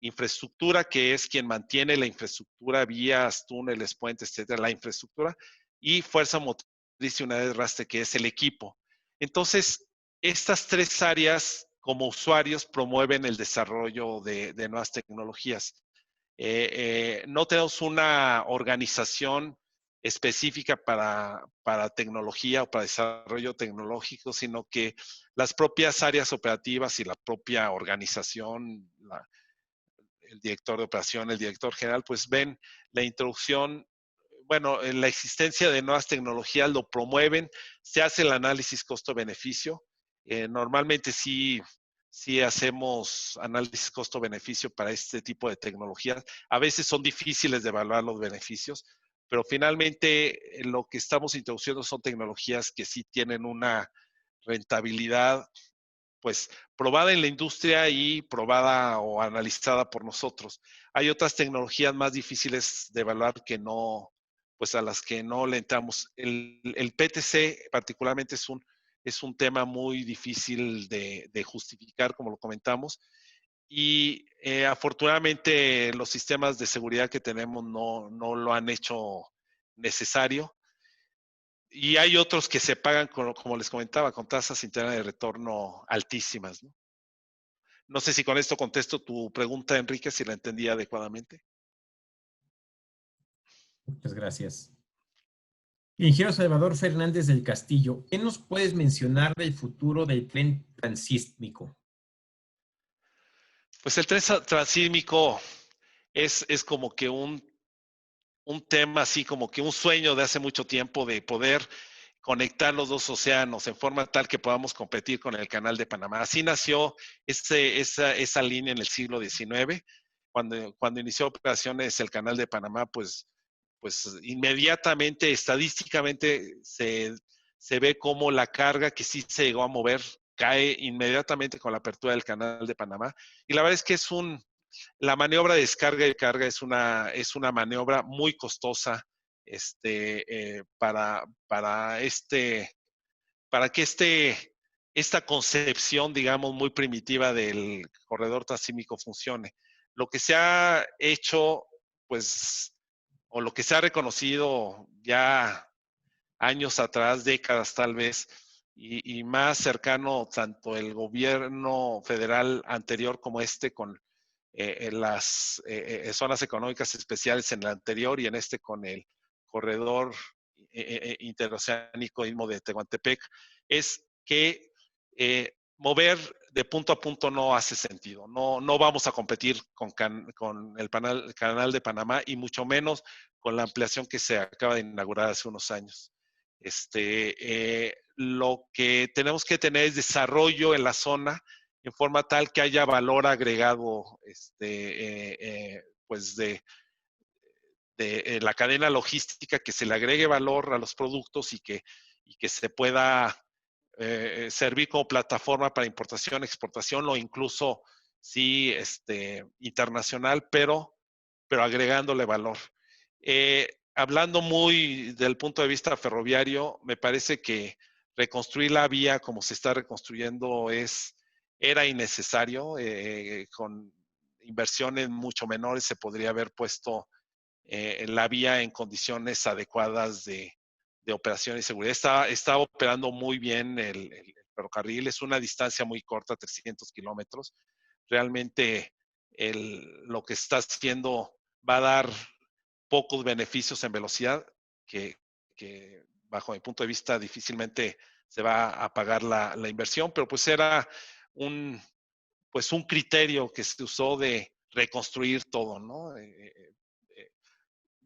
infraestructura, que es quien mantiene la infraestructura, vías, túneles, puentes, etcétera, la infraestructura; y fuerza motriz y unidades de rastre, que es el equipo. Entonces, estas tres áreas, como usuarios, promueven el desarrollo de nuevas tecnologías. No tenemos una organización específica para tecnología o para desarrollo tecnológico, sino que las propias áreas operativas y la propia organización, el director de operación, el director general, pues ven la introducción, bueno, la existencia de nuevas tecnologías, lo promueven, se hace el análisis costo-beneficio. Normalmente sí hacemos análisis costo-beneficio para este tipo de tecnologías. A veces son difíciles de evaluar los beneficios, pero finalmente lo que estamos introduciendo son tecnologías que sí tienen una rentabilidad pues probada en la industria y probada o analizada por nosotros. Hay otras tecnologías más difíciles de evaluar que no, pues a las que no le entramos. El PTC particularmente es un tema muy difícil de justificar, como lo comentamos, y afortunadamente los sistemas de seguridad que tenemos no lo han hecho necesario. Y hay otros que se pagan, como les comentaba, con tasas internas de retorno altísimas, ¿no? No sé si con esto contesto tu pregunta, Enrique, si la entendí adecuadamente. Muchas gracias. Ingeniero Salvador Fernández del Castillo, ¿qué nos puedes mencionar del futuro del tren transísmico? Pues el tren transísmico es como que un tema así, como que un sueño de hace mucho tiempo de poder conectar los dos océanos en forma tal que podamos competir con el Canal de Panamá. Así nació esa línea en el siglo XIX. Cuando inició operaciones el Canal de Panamá, pues inmediatamente, estadísticamente, se ve como la carga que sí se llegó a mover cae inmediatamente con la apertura del Canal de Panamá. Y la verdad es que la maniobra de descarga y carga es una maniobra muy costosa para que esta concepción, digamos, muy primitiva del corredor transísmico funcione. Lo que se ha hecho, pues, o lo que se ha reconocido ya años atrás, décadas tal vez, y más cercano tanto el gobierno federal anterior como con las zonas económicas especiales en el anterior y en con el corredor interoceánico Istmo de Tehuantepec, es que mover de punto a punto no hace sentido. No vamos a competir con el canal de Panamá y mucho menos con la ampliación que se acaba de inaugurar hace unos años. Lo que tenemos que tener es desarrollo en la zona en forma tal que haya valor agregado pues de la cadena logística, que se le agregue valor a los productos y que se pueda servir como plataforma para importación, exportación o incluso sí internacional, pero agregándole valor. Hablando muy del punto de vista ferroviario, me parece que reconstruir la vía como se está reconstruyendo era innecesario. Con inversiones mucho menores se podría haber puesto la vía en condiciones adecuadas de operación y seguridad. Está operando muy bien el ferrocarril, es una distancia muy corta, 300 kilómetros. Realmente lo que está haciendo va a dar pocos beneficios en velocidad, que bajo mi punto de vista difícilmente se va a pagar la inversión, pero pues era un criterio que se usó de reconstruir todo, ¿no?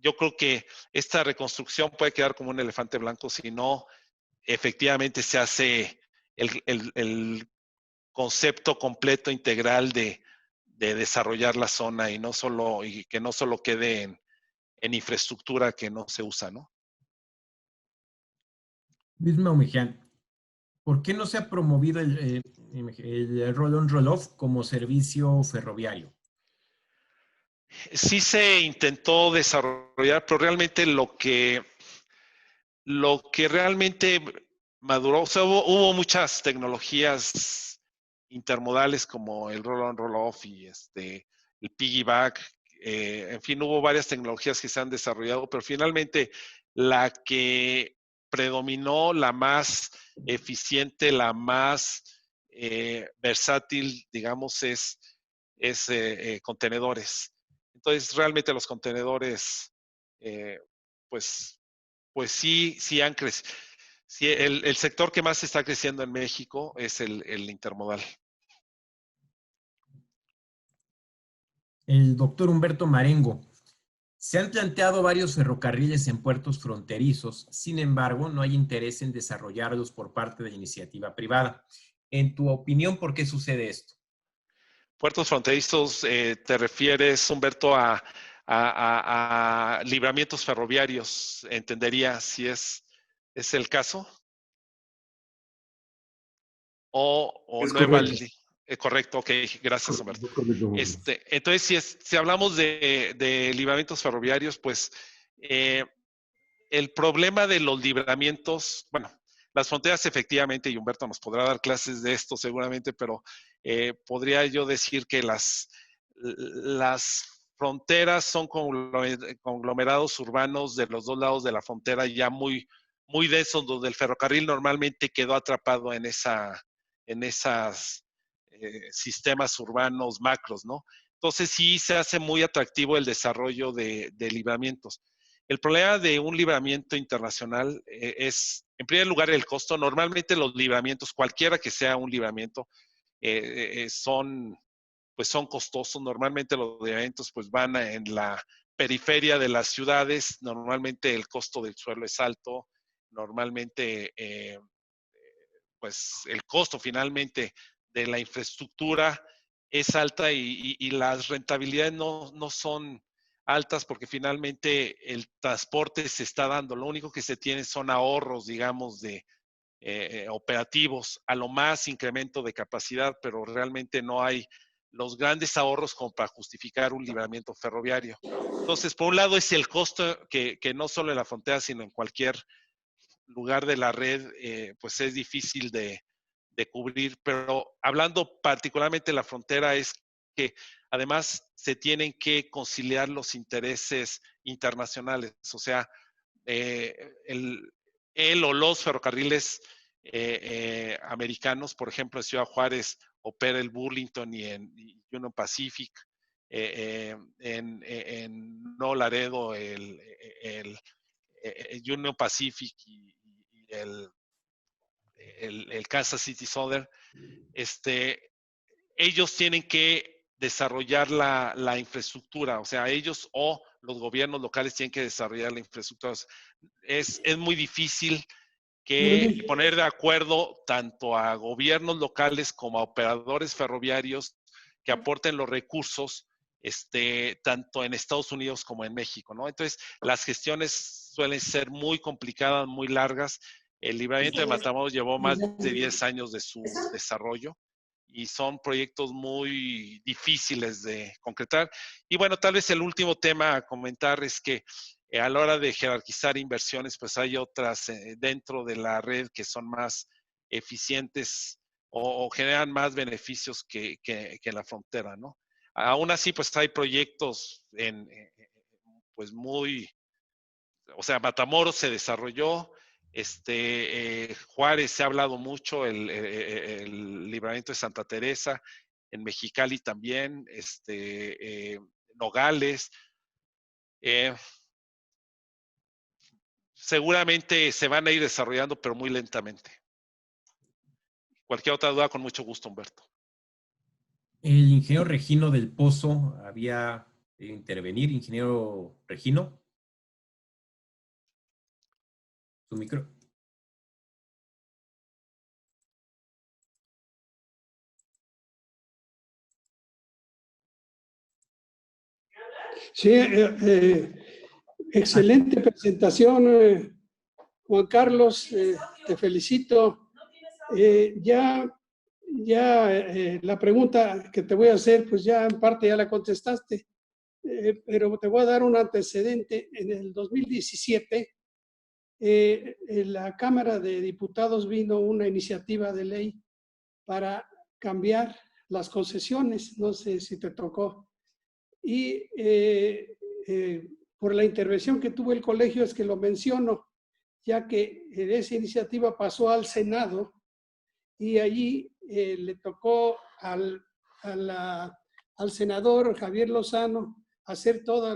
Yo creo que esta reconstrucción puede quedar como un elefante blanco si no efectivamente se hace el concepto completo, integral de desarrollar la zona y que no solo quede en infraestructura que no se usa, ¿no? Luis Maumeján, ¿por qué no se ha promovido el roll-on roll-off como servicio ferroviario? Sí se intentó desarrollar, pero realmente lo que realmente maduró, o sea, hubo muchas tecnologías intermodales como el roll-on, roll-off y el piggyback. En fin, hubo varias tecnologías que se han desarrollado, pero finalmente la que predominó, la más eficiente, la más versátil, digamos, es contenedores. Entonces, realmente los contenedores, pues pues sí, sí han crecido. Sí, el sector que más está creciendo en México es el intermodal. El doctor Humberto Marengo. Se han planteado varios ferrocarriles en puertos fronterizos, sin embargo, no hay interés en desarrollarlos por parte de la iniciativa privada. En tu opinión, ¿por qué sucede esto? Puertos fronterizos, ¿te refieres, Humberto, a libramientos ferroviarios? Entendería si es el caso. O Es nueva. correcto. Correcto, ok, gracias, Humberto. Correcto. Entonces, si hablamos de libramientos ferroviarios, pues el problema de los libramientos, bueno, las fronteras efectivamente, y Humberto nos podrá dar clases de esto seguramente, pero podría yo decir que las fronteras son conglomerados urbanos de los dos lados de la frontera ya muy, muy densos, donde el ferrocarril normalmente quedó atrapado en esas sistemas urbanos macros, ¿no? Entonces sí se hace muy atractivo el desarrollo de libramientos. El problema de un libramiento internacional es, en primer lugar, el costo. Normalmente los libramientos, cualquiera que sea un libramiento, pues son costosos. Normalmente los libramientos pues van en la periferia de las ciudades. Normalmente el costo del suelo es alto. Normalmente pues el costo finalmente de la infraestructura es alta y las rentabilidades no son altas porque finalmente el transporte se está dando. Lo único que se tiene son ahorros, digamos, de operativos, a lo más incremento de capacidad, pero realmente no hay los grandes ahorros como para justificar un libramiento ferroviario. Entonces, por un lado es el costo que no solo en la frontera, sino en cualquier lugar de la red, pues es difícil de cubrir, pero hablando particularmente de la frontera es que además se tienen que conciliar los intereses internacionales, o sea, el o los ferrocarriles americanos, por ejemplo, en Ciudad Juárez opera el Burlington y en Union Pacific, en No Laredo el Union Pacific y el Kansas City Southern, ellos tienen que desarrollar la infraestructura, o sea, ellos o los gobiernos locales tienen que desarrollar la infraestructura. Es muy difícil que poner de acuerdo tanto a gobiernos locales como a operadores ferroviarios que aporten los recursos, tanto en Estados Unidos como en México, ¿no? Entonces, las gestiones suelen ser muy complicadas, muy largas. El libramiento de Matamoros llevó más de 10 años de su desarrollo y son proyectos muy difíciles de concretar. Y bueno, tal vez el último tema a comentar es que a la hora de jerarquizar inversiones, pues hay otras dentro de la red que son más eficientes o generan más beneficios que en la frontera, ¿no? Aún así, pues hay proyectos pues muy, o sea, Matamoros se desarrolló, Juárez se ha hablado mucho, el libramiento de Santa Teresa, en Mexicali también, Nogales, seguramente se van a ir desarrollando, pero muy lentamente. Cualquier otra duda, con mucho gusto, Humberto. El ingeniero Regino del Pozo había de intervenir. Ingeniero Regino. Su micro. Sí, excelente presentación, Juan Carlos, te felicito. La pregunta que te voy a hacer, pues ya en parte ya la contestaste, pero te voy a dar un antecedente. En el 2017, en la Cámara de Diputados vino una iniciativa de ley para cambiar las concesiones, no sé si te tocó. Y por la intervención que tuvo el colegio es que lo menciono, ya que esa iniciativa pasó al Senado y allí le tocó al senador Javier Lozano hacer toda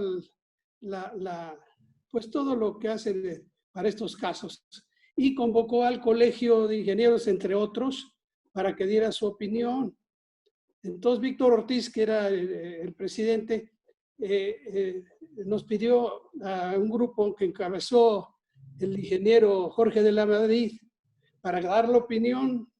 pues todo lo que hace para estos casos. Y convocó al Colegio de Ingenieros, entre otros, para que diera su opinión. Entonces, Víctor Ortiz, que era el presidente, nos pidió a un grupo que encabezó el ingeniero Jorge de la Madrid para dar la opinión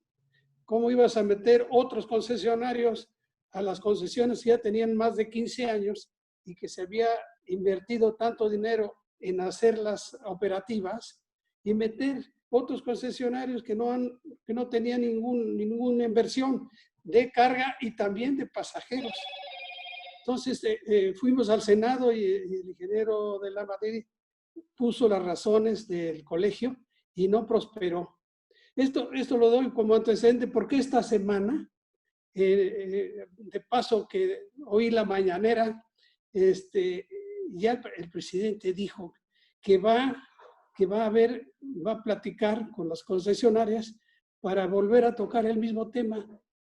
cómo ibas a meter otros concesionarios a las concesiones que ya tenían más de 15 años y que se había invertido tanto dinero en hacerlas operativas, y meter otros concesionarios que no tenían ninguna inversión de carga y también de pasajeros. Entonces fuimos al Senado y el ingeniero de la Madrid puso las razones del colegio y no prosperó. Esto lo doy como antecedente porque esta semana, de paso que oí la mañanera, ya el presidente dijo que va a platicar con las concesionarias para volver a tocar el mismo tema.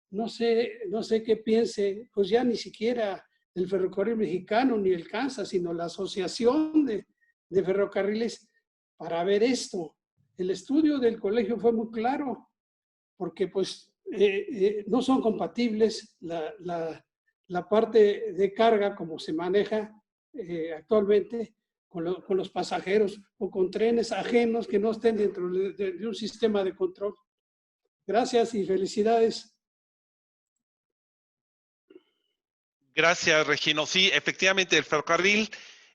No sé qué piense, pues ya ni siquiera el Ferrocarril Mexicano ni el CANSA, sino la Asociación de Ferrocarriles, para ver esto. El estudio del colegio fue muy claro, porque pues no son compatibles la parte de carga como se maneja actualmente con los pasajeros o con trenes ajenos que no estén dentro de un sistema de control. Gracias y felicidades. Gracias, Regino. Sí, efectivamente, el ferrocarril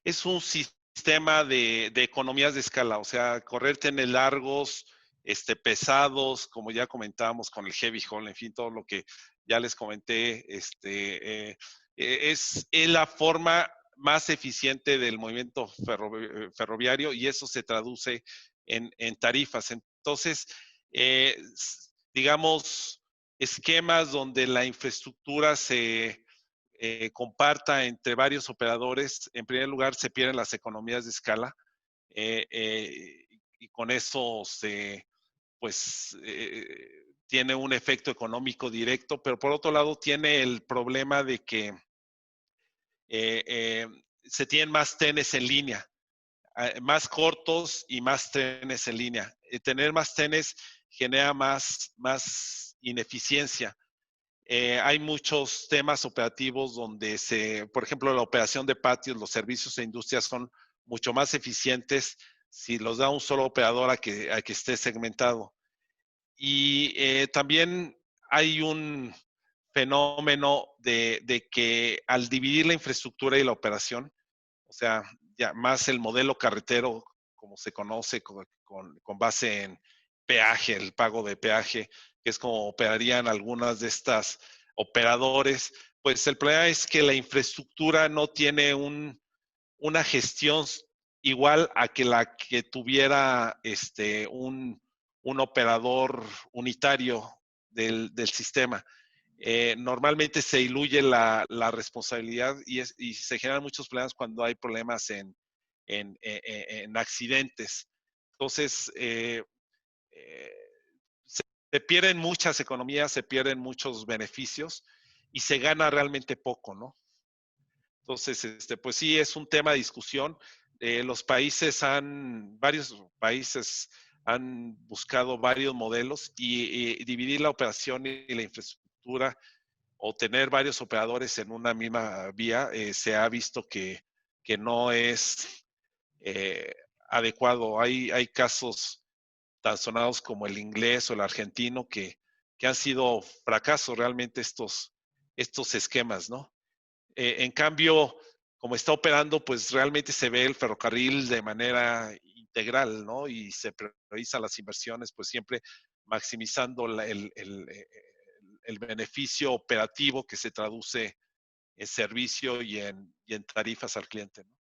es un sistema de economías de escala, o sea, correr trenes largos, pesados, como ya comentábamos con el heavy haul, en fin, todo lo que ya les comenté, es la forma más eficiente del movimiento ferroviario, y eso se traduce en tarifas. Entonces, digamos, esquemas donde la infraestructura se comparta entre varios operadores. En primer lugar, se pierden las economías de escala, y con eso tiene un efecto económico directo, pero por otro lado tiene el problema de que se tienen más trenes en línea, más cortos y más trenes en línea. Tener más trenes genera más ineficiencia. Hay muchos temas operativos donde por ejemplo, la operación de patios, los servicios de industria son mucho más eficientes si los da un solo operador a que esté segmentado. Y también hay un fenómeno de que al dividir la infraestructura y la operación, o sea, ya más el modelo carretero, como se conoce, con base en peaje, el pago de peaje, que es como operarían algunas de estas operadores, pues el problema es que la infraestructura no tiene una gestión igual a que la que tuviera un operador unitario del sistema. Normalmente se diluye la responsabilidad y se generan muchos problemas cuando hay problemas en accidentes. Entonces, se pierden muchas economías, se pierden muchos beneficios y se gana realmente poco, ¿no? Entonces, pues sí, es un tema de discusión. Varios países han buscado varios modelos y dividir la operación y la infraestructura o tener varios operadores en una misma vía, se ha visto que no es adecuado. Hay casos tan sonados como el inglés o el argentino que han sido fracasos realmente estos esquemas, ¿no? En cambio, como está operando, pues realmente se ve el ferrocarril de manera integral, ¿no? Y se priorizan las inversiones, pues siempre maximizando el beneficio operativo que se traduce en servicio y en tarifas al cliente, ¿no?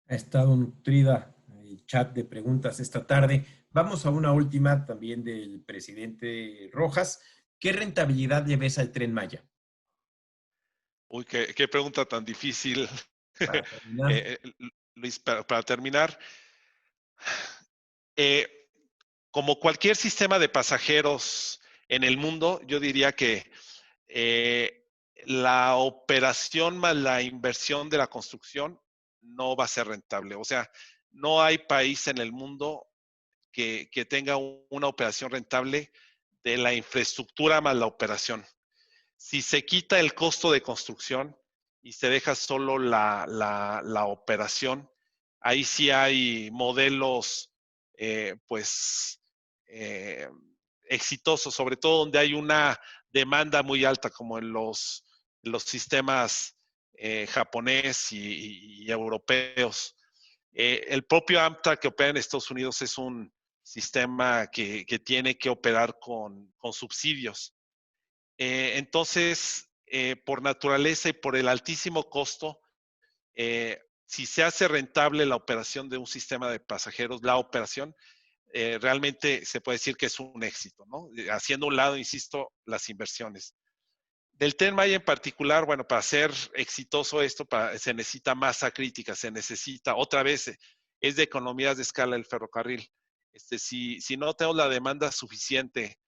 Ha estado nutrida el chat de preguntas esta tarde. Vamos a una última también del presidente Rojas. ¿Qué rentabilidad le ves al Tren Maya? Uy, qué pregunta tan difícil. Para terminar. Luis, para terminar, como cualquier sistema de pasajeros en el mundo, yo diría que la operación más la inversión de la construcción no va a ser rentable. O sea, no hay país en el mundo que tenga una operación rentable de la infraestructura más la operación. Si se quita el costo de construcción y se deja solo la operación, ahí sí hay modelos exitosos, sobre todo donde hay una demanda muy alta, como en los sistemas japonés y europeos. El propio Amtrak que opera en Estados Unidos es un sistema que tiene que operar con subsidios. Entonces, por naturaleza y por el altísimo costo, si se hace rentable la operación de un sistema de pasajeros, la operación, realmente se puede decir que es un éxito, ¿no? Haciendo a un lado, insisto, las inversiones. Del Tren Maya en particular, bueno, para ser exitoso esto, se necesita masa crítica, se necesita, otra vez, es de economías de escala el ferrocarril. Si no tenemos la demanda suficiente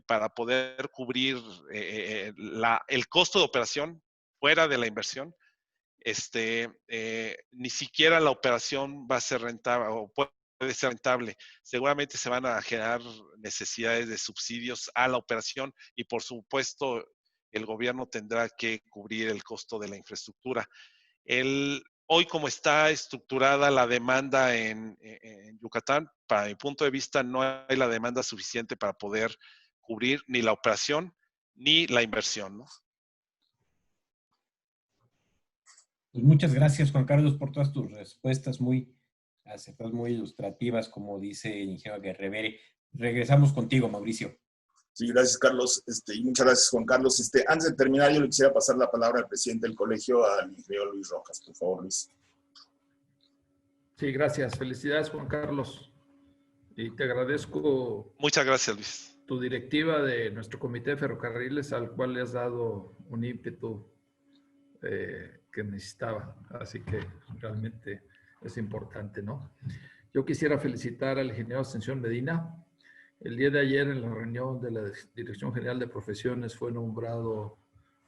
para poder cubrir el costo de operación fuera de la inversión, ni siquiera la operación va a ser rentable o puede ser rentable. Seguramente se van a generar necesidades de subsidios a la operación y, por supuesto, el gobierno tendrá que cubrir el costo de la infraestructura. Hoy, como está estructurada la demanda en Yucatán, para mi punto de vista, no hay la demanda suficiente para poder cubrir ni la operación ni la inversión, ¿no? Pues muchas gracias, Juan Carlos, por todas tus respuestas muy acertadas, muy ilustrativas, como dice el ingeniero Guerrevere. Regresamos contigo, Mauricio. Sí, gracias, Carlos. Y muchas gracias, Juan Carlos. Antes de terminar, yo le quisiera pasar la palabra al presidente del colegio, al ingeniero Luis Rojas. Por favor, Luis. Sí, gracias. Felicidades, Juan Carlos. Y te agradezco. Muchas gracias, Luis. Tu directiva de nuestro comité de ferrocarriles, al cual le has dado un ímpetu que necesitaba. Así que realmente es importante, ¿no? Yo quisiera felicitar al ingeniero Ascensión Medina. El día de ayer, en la reunión de la Dirección General de Profesiones, fue nombrado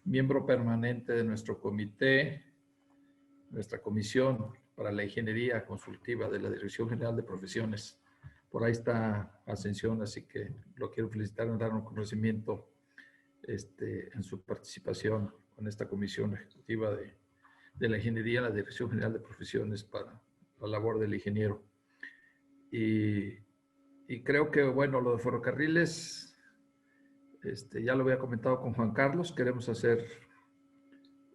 miembro permanente de nuestro comité, nuestra comisión para la ingeniería consultiva de la Dirección General de Profesiones. Por ahí está Ascensión, así que lo quiero felicitar y dar un conocimiento en su participación con esta comisión ejecutiva de la ingeniería, la Dirección General de Profesiones para la labor del ingeniero. Y creo que, bueno, lo de ferrocarriles, ya lo había comentado con Juan Carlos, queremos hacer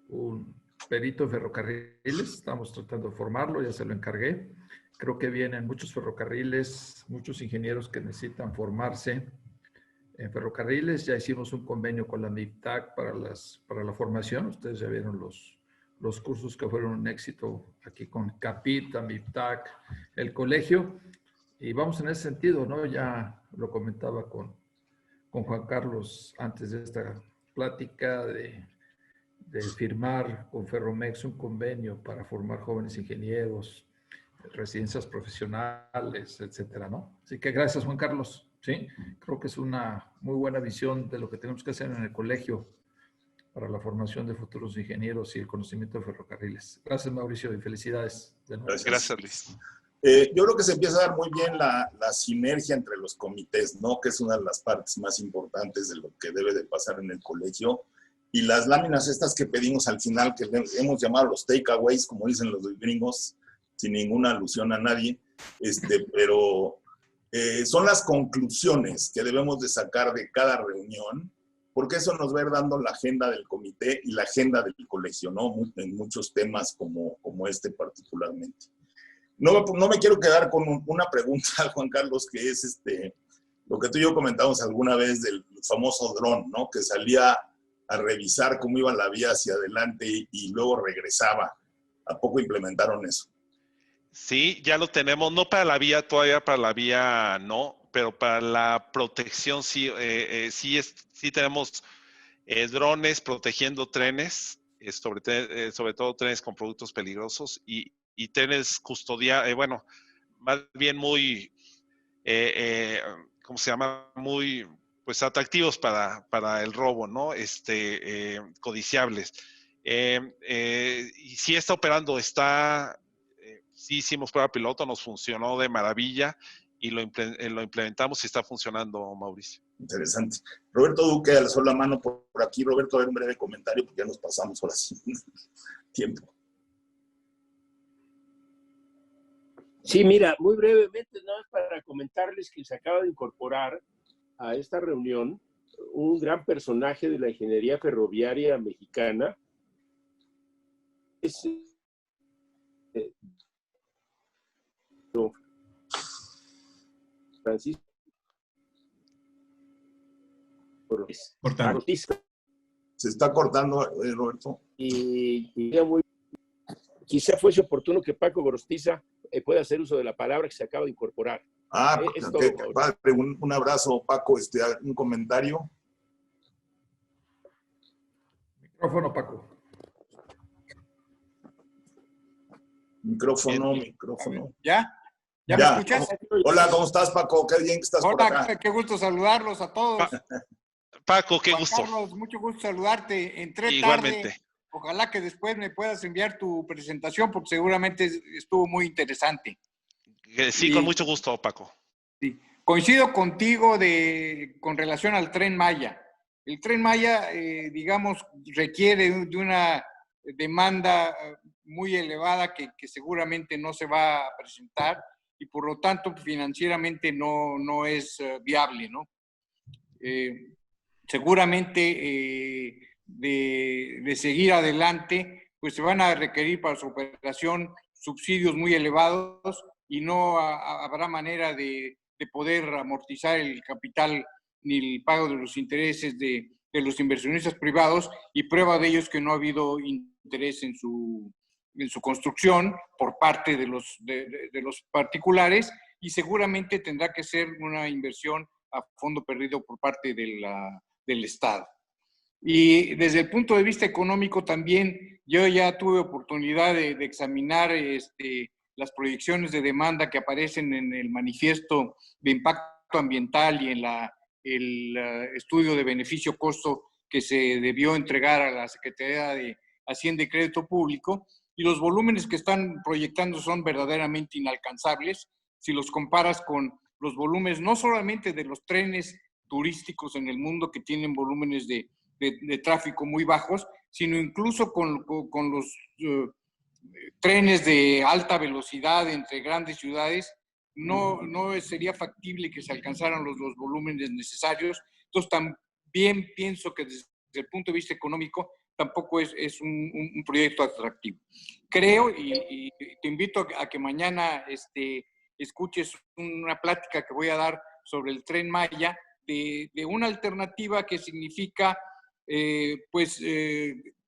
un perito en ferrocarriles, estamos tratando de formarlo, ya se lo encargué. Creo que vienen muchos ferrocarriles, muchos ingenieros que necesitan formarse en ferrocarriles. Ya hicimos un convenio con la MIPTAC para la formación. Ustedes ya vieron los cursos que fueron un éxito aquí con CAPITA, MIPTAC, el colegio. Y vamos en ese sentido, ¿no? Ya lo comentaba con Juan Carlos antes de esta plática de firmar con Ferromex un convenio para formar jóvenes ingenieros, residencias profesionales, etcétera, ¿no? Así que gracias, Juan Carlos. Sí, creo que es una muy buena visión de lo que tenemos que hacer en el colegio para la formación de futuros ingenieros y el conocimiento de ferrocarriles. Gracias, Mauricio, y felicidades. De nuevo. Gracias, Luis. Yo creo que se empieza a dar muy bien la sinergia entre los comités, ¿no? Que es una de las partes más importantes de lo que debe de pasar en el colegio. Y las láminas estas que pedimos al final, que hemos llamado los takeaways, como dicen los gringos, sin ninguna alusión a nadie, pero son las conclusiones que debemos de sacar de cada reunión, porque eso nos va a ir dando la agenda del comité y la agenda del colegio, ¿no? En muchos temas como este particularmente. No me quiero quedar con una pregunta, Juan Carlos, que es lo que tú y yo comentamos alguna vez del famoso dron, ¿no? Que salía a revisar cómo iba la vía hacia adelante y luego regresaba. ¿A poco implementaron eso? Sí, ya lo tenemos, no para la vía, todavía para la vía no, pero para la protección sí, sí tenemos drones protegiendo trenes, sobre todo trenes con productos peligrosos y trenes custodiados, bueno, más bien muy, ¿cómo se llama? Muy, pues atractivos para el robo, ¿no? Codiciables. Y sí está operando, está Sí hicimos prueba piloto, nos funcionó de maravilla y lo implementamos y está funcionando, Mauricio. Interesante. Roberto Duque alzó la mano por aquí. Roberto, a ver un breve comentario porque ya nos pasamos ahora sí tiempo. Sí, mira, muy brevemente, nada más para comentarles que se acaba de incorporar a esta reunión un gran personaje de la ingeniería ferroviaria mexicana. Es Francisco Gorostiza. Se está cortando, Roberto. Y quizá fuese oportuno que Paco Gorostiza pueda hacer uso de la palabra que se acaba de incorporar. Qué padre. Un abrazo, Paco. Un comentario. Micrófono, Paco. Micrófono. ¿Ya? ¿Ya me escuchas? Hola, ¿cómo estás, Paco? Qué bien que estás por acá. Hola, qué gusto saludarlos a todos. Paco, qué gusto. Carlos, mucho gusto saludarte. Entré Igualmente. tarde. Ojalá que después me puedas enviar tu presentación porque seguramente estuvo muy interesante. Sí, con mucho gusto, Paco. Sí. Coincido contigo con relación al Tren Maya. El Tren Maya, digamos, requiere de una demanda muy elevada que seguramente no se va a presentar y por lo tanto financieramente no es viable, ¿no? Seguramente de seguir adelante, pues se van a requerir para su operación subsidios muy elevados y no habrá manera de poder amortizar el capital ni el pago de los intereses de los inversionistas privados, y prueba de ello es que no ha habido interés en su construcción por parte de los particulares, y seguramente tendrá que ser una inversión a fondo perdido por parte del Estado. Y desde el punto de vista económico también, yo ya tuve oportunidad de examinar las proyecciones de demanda que aparecen en el manifiesto de impacto ambiental y en el estudio de beneficio-costo que se debió entregar a la Secretaría de Hacienda y Crédito Público, y los volúmenes que están proyectando son verdaderamente inalcanzables si los comparas con los volúmenes no solamente de los trenes turísticos en el mundo que tienen volúmenes de tráfico muy bajos, sino incluso con los trenes de alta velocidad entre grandes ciudades. No sería factible que se alcanzaran los volúmenes necesarios. Entonces también pienso que desde el punto de vista económico tampoco es un proyecto atractivo. Creo, y te invito a que mañana escuches una plática que voy a dar sobre el Tren Maya, de una alternativa que significa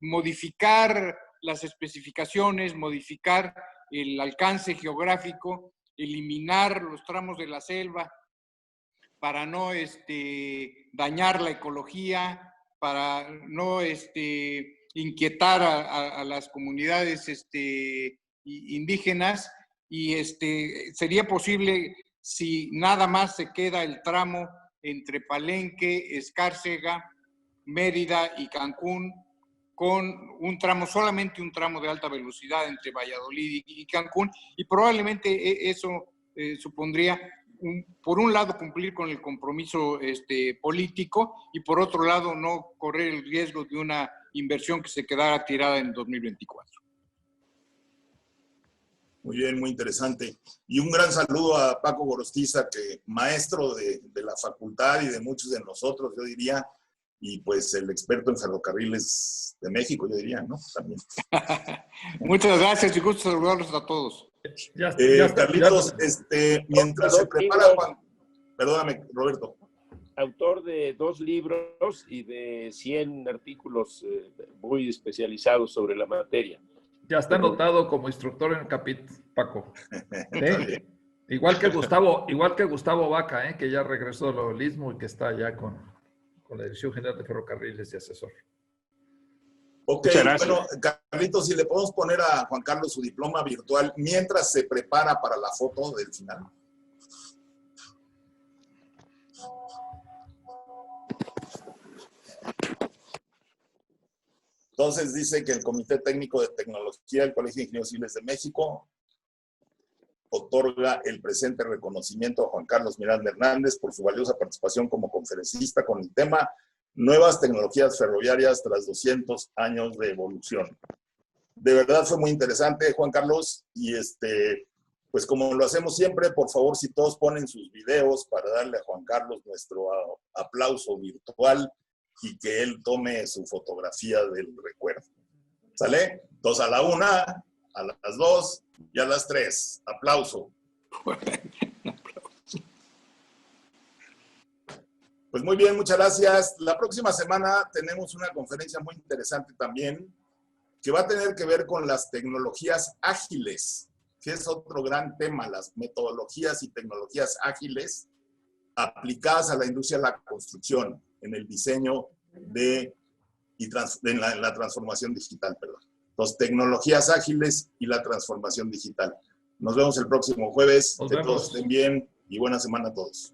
modificar las especificaciones, modificar el alcance geográfico, eliminar los tramos de la selva para no dañar la ecología, para no inquietar a las comunidades indígenas, y sería posible si nada más se queda el tramo entre Palenque, Escárcega, Mérida y Cancún, con solamente un tramo de alta velocidad entre Valladolid y Cancún, y probablemente eso supondría, por un lado, cumplir con el compromiso político, y por otro lado, no correr el riesgo de una inversión que se quedara tirada en 2024. Muy bien, muy interesante. Y un gran saludo a Paco Gorostiza, que maestro de la facultad y de muchos de nosotros, yo diría, y pues el experto en ferrocarriles de México, yo diría, ¿no? También. Muchas gracias y gusto saludarlos a todos. Carlitos, mientras se prepara Juan, perdóname, Roberto. Autor de 2 libros y de 100 artículos muy especializados sobre la materia. Ya está anotado como instructor en el CAPIT, Paco. ¿Sí? Igual que Gustavo Vaca, que ya regresó del Istmo y que está ya con la Dirección General de Ferrocarriles de asesor. Ok, bueno, Carlitos, si le podemos poner a Juan Carlos su diploma virtual mientras se prepara para la foto del final. Entonces dice que el Comité Técnico de Tecnología del Colegio de Ingenieros Civiles de México otorga el presente reconocimiento a Juan Carlos Miranda Hernández por su valiosa participación como conferencista con el tema Nuevas tecnologías ferroviarias tras 200 años de evolución. De verdad fue muy interesante, Juan Carlos, y pues como lo hacemos siempre, por favor, si todos ponen sus videos para darle a Juan Carlos nuestro aplauso virtual y que él tome su fotografía del recuerdo. ¿Sale? Entonces a la 1, a las 2 y a las 3. Aplauso. Pues muy bien, muchas gracias. La próxima semana tenemos una conferencia muy interesante también, que va a tener que ver con las tecnologías ágiles, que es otro gran tema, las metodologías y tecnologías ágiles aplicadas a la industria de la construcción, en el diseño en la transformación digital, perdón. Entonces, tecnologías ágiles y la transformación digital. Nos vemos el próximo jueves. Que todos estén bien y buena semana a todos.